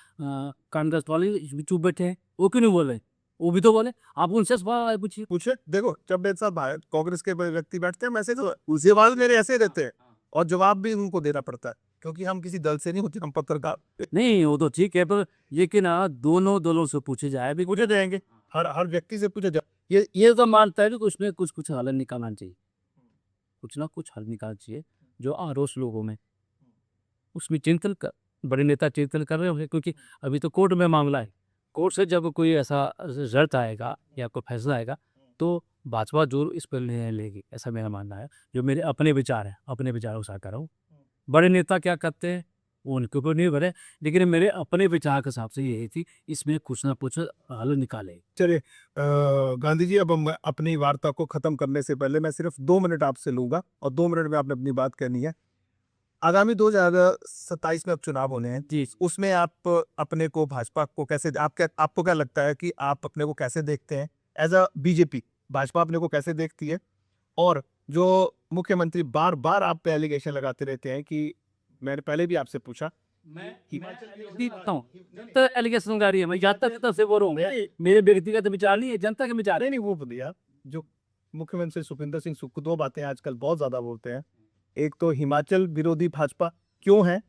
कांग्रेस वाले भी चुप बैठे हैं, वो क्यों नहीं बोल रहे? वो भी तो बोले, आप उनसे सवाल पूछिए।
पूछे, देखो जब मेरे साथ कांग्रेस के व्यक्ति बैठते हैं, वैसे तो उसी बात मेरे ऐसे रहते हैं और जवाब भी उनको देना पड़ता है, क्योंकि हम किसी दल से नहीं होते, हम पत्रकार।
नहीं, वो तो ठीक है, पर ये कि ना दोनों दलों से पूछे जाए भी,
पूछे जाएंगे, हर व्यक्ति से पूछे जाए।
ये तो मानता है कि उसमें कुछ हल निकालना चाहिए, कुछ ना कुछ हल निकालना चाहिए जो आरोस लोगों में, उसमें चिंतन कर, बड़े नेता चिंतन कर रहे होंगे, क्योंकि अभी तो कोर्ट में मामला है। कोर्ट से जब कोई ऐसा रिजल्ट आएगा या कोई फैसला आएगा तो भाजपा जरूर इस पर निर्णय लेगी, ऐसा मेरा मानना है। जो मेरे अपने विचार हैं, अपने विचारों के साथ कर रहा हूँ। बड़े नेता क्या करते हैं, वो उनके ऊपर निर्भर है, लेकिन मेरे अपने विचार के हिसाब से यही थी, इसमें कुछ ना कुछ हल निकाले।
चलिए गांधी जी, अब हम अपनी वार्ता को खत्म करने से पहले मैं सिर्फ 2 मिनट आपसे लूंगा और 2 मिनट में आपने अपनी बात कहनी है। आगामी 2027 में अब चुनाव होने हैं,
जी,
उसमें आप अपने को भाजपा को कैसे आपको क्या लगता है कि आप अपने को कैसे देखते हैं एज अ बीजेपी? भाजपा अपने को कैसे देखती है? और जो मुख्यमंत्री बार बार आप पे एलिगेशन लगाते रहते हैं कि मैंने पहले भी आपसे पूछा,
तो एलिगेशन लगा रही है, मैं जनता जनता से बोल रहा हूँ, मेरे व्यक्तिगत विचार नहीं है, जनता के विचार है।
नहीं वो बढ़िया, जो मुख्यमंत्री सुखविंदर सिंह सुक्खू 2 बातें आजकल बहुत ज्यादा बोलते हैं। एक तो हिमाचल विरोधी भाजपा क्यों है,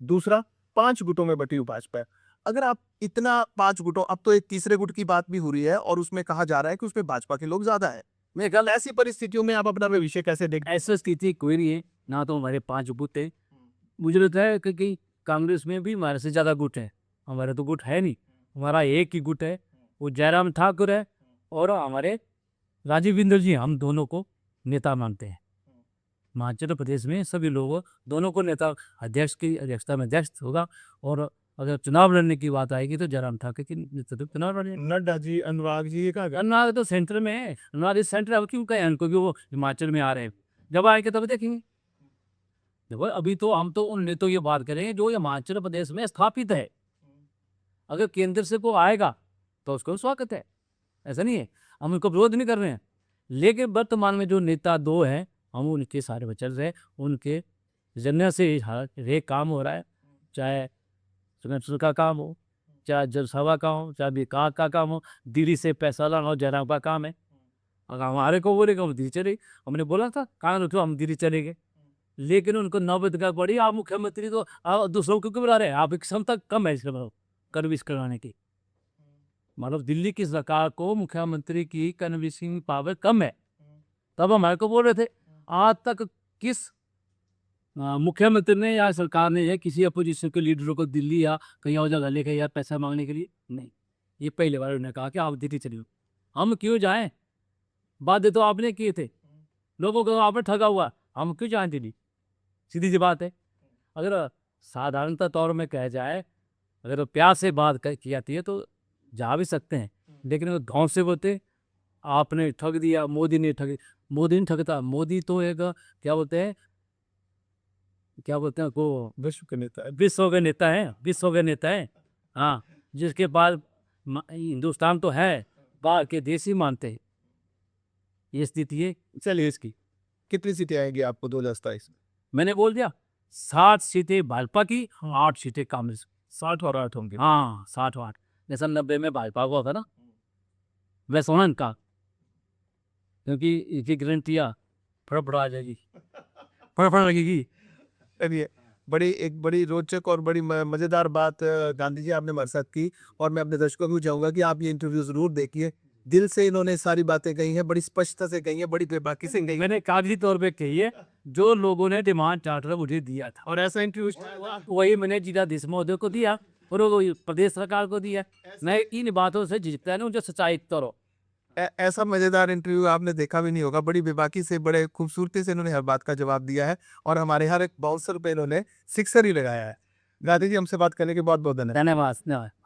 दूसरा 5 गुटों में बटी हुई भाजपा है। अगर आप इतना 5 गुटों, अब तो एक तीसरे गुट की बात भी हो रही है और उसमें कहा जा रहा है कि उसमें भाजपा के लोग ज्यादा है। मैं कल ऐसी परिस्थितियों में आप अपना भविष्य कैसे देखते
ऐसी स्थिति कोई नहीं है, ना तो हमारे 5 गुट है, मुझे लगता है कि कांग्रेस में भी हमारे से ज़्यादा गुट है, हमारे तो गुट है नहीं, हमारा एक ही गुट है, वो जयराम ठाकुर है और हमारे राजीव बिंदल जी, हम दोनों को नेता मानते हैं। हिमाचल प्रदेश में सभी लोग दोनों को नेता, अध्यक्ष की अध्यक्षता में अध्यक्ष होगा, और अगर चुनाव लड़ने की बात आएगी तो जयराम ठाकुर की नेतृत्व में चुनाव लड़ेंगे।
नड्डा जी, अनुराग जी, ये कहा
अनुराग तो सेंटर में है, अनुराग इस सेंटर अब क्यों कहें उनको कि वो हिमाचल में आ रहे हैं, जब आएंगे तब देखेंगे। देखो अभी तो हम तो उन नेताओं की बात करेंगे जो हिमाचल प्रदेश में स्थापित है, अगर केंद्र से को आएगा तो उसको स्वागत है, ऐसा नहीं है, हम उनको विरोध नहीं कर रहे हैं, लेकिन वर्तमान में जो नेता 2 हैं हम उनके सारे वचन से, उनके जरिए से ये काम हो रहा है, चाहे सिमेंट का काम हो, चाहे जनसभा का हो, चाहे विकास का काम हो, दिल्ली से पैसा लाना हो, जयराम का काम है। अगर हमारे को बोलेगा हम दिल्ली चले, हमने बोला था कहाँ तो हम दिल्ली चलेंगे, लेकिन उनको नौबत का पड़ी, आप मुख्यमंत्री तो आप दूसरों को क्यों बुला रहे हैं, आप एक क्षमता कम है इसके मतलब कन्विंस करवाने की, मतलब दिल्ली की सरकार को मुख्यमंत्री की कन्विंसिंग पावर कम है, तब हमारे को बोल रहे थे। आज तक किस मुख्यमंत्री ने या सरकार ने या किसी अपोजिशन के लीडरों को दिल्ली या कहीं और जगह लेके यार पैसा मांगने के लिए नहीं, ये पहले बार उन्होंने कहा कि आप दिल्ली चलिए, हम क्यों जाएं, वादे तो आपने किए थे, लोगों को आपने ठगा हुआ, हम क्यों जाएं दिल्ली, सीधी सी बात है। अगर साधारणतः तौर में कहा जाए, अगर प्यार से बात की जाती है तो जा भी सकते हैं, लेकिन अगर गाँव से बोलते आपने ठग दिया, मोदी ने नहीं ठगता, मोदी तो एक क्या बोलते हैं को
विश्व के नेता है।
विश्व के नेता है, हाँ, जिसके बाद हिंदुस्तान तो है, बाहर के देश ही मानते हैं, ये स्थिति है।
चलिए, इसकी कितनी सीटें आएंगी आपको 2027 में?
मैंने बोल दिया 60 सीटें भाजपा की, 8 सीटें कांग्रेस।
60 और 8 होंगे।
हाँ 60 8, जैसा 90 में भाजपा को था ना, वैसा होना इनका, क्योंकि इनकी गारंटियाँ फटाफट आ जाएगी, फटाफट लगेगी।
चलिए, एक बड़ी रोचक और बड़ी मजेदार बात गांधी जी आपने हमारे साथ की, और मैं अपने दर्शकों को भी चाहूंगा कि आप ये इंटरव्यू जरूर देखिए। दिल से इन्होंने सारी बातें कही हैं, बड़ी स्पष्टता से कही हैं, बड़ी बेबाकी से कही हैं।
मैंने कागजी तौर पे कही है, जो लोगों ने डिमांड चार्टर मुझे दिया था,
और ऐसा इंटरव्यू
वही मैंने जिलाधीश महोदय को दिया और वो प्रदेश सरकार को दिया। मैं इन बातों से जीतता नहीं, जो सच्चाई तौर
ऐसा मजेदार इंटरव्यू आपने देखा भी नहीं होगा। बड़ी बेबाकी से, बड़े खूबसूरती से इन्होंने हर बात का जवाब दिया है, और हमारे हर एक बाउंसर पे इन्होंने सिक्सर ही लगाया है। गांधी जी, हमसे बात करने के बहुत बहुत धन्यवाद।
धन्यवाद।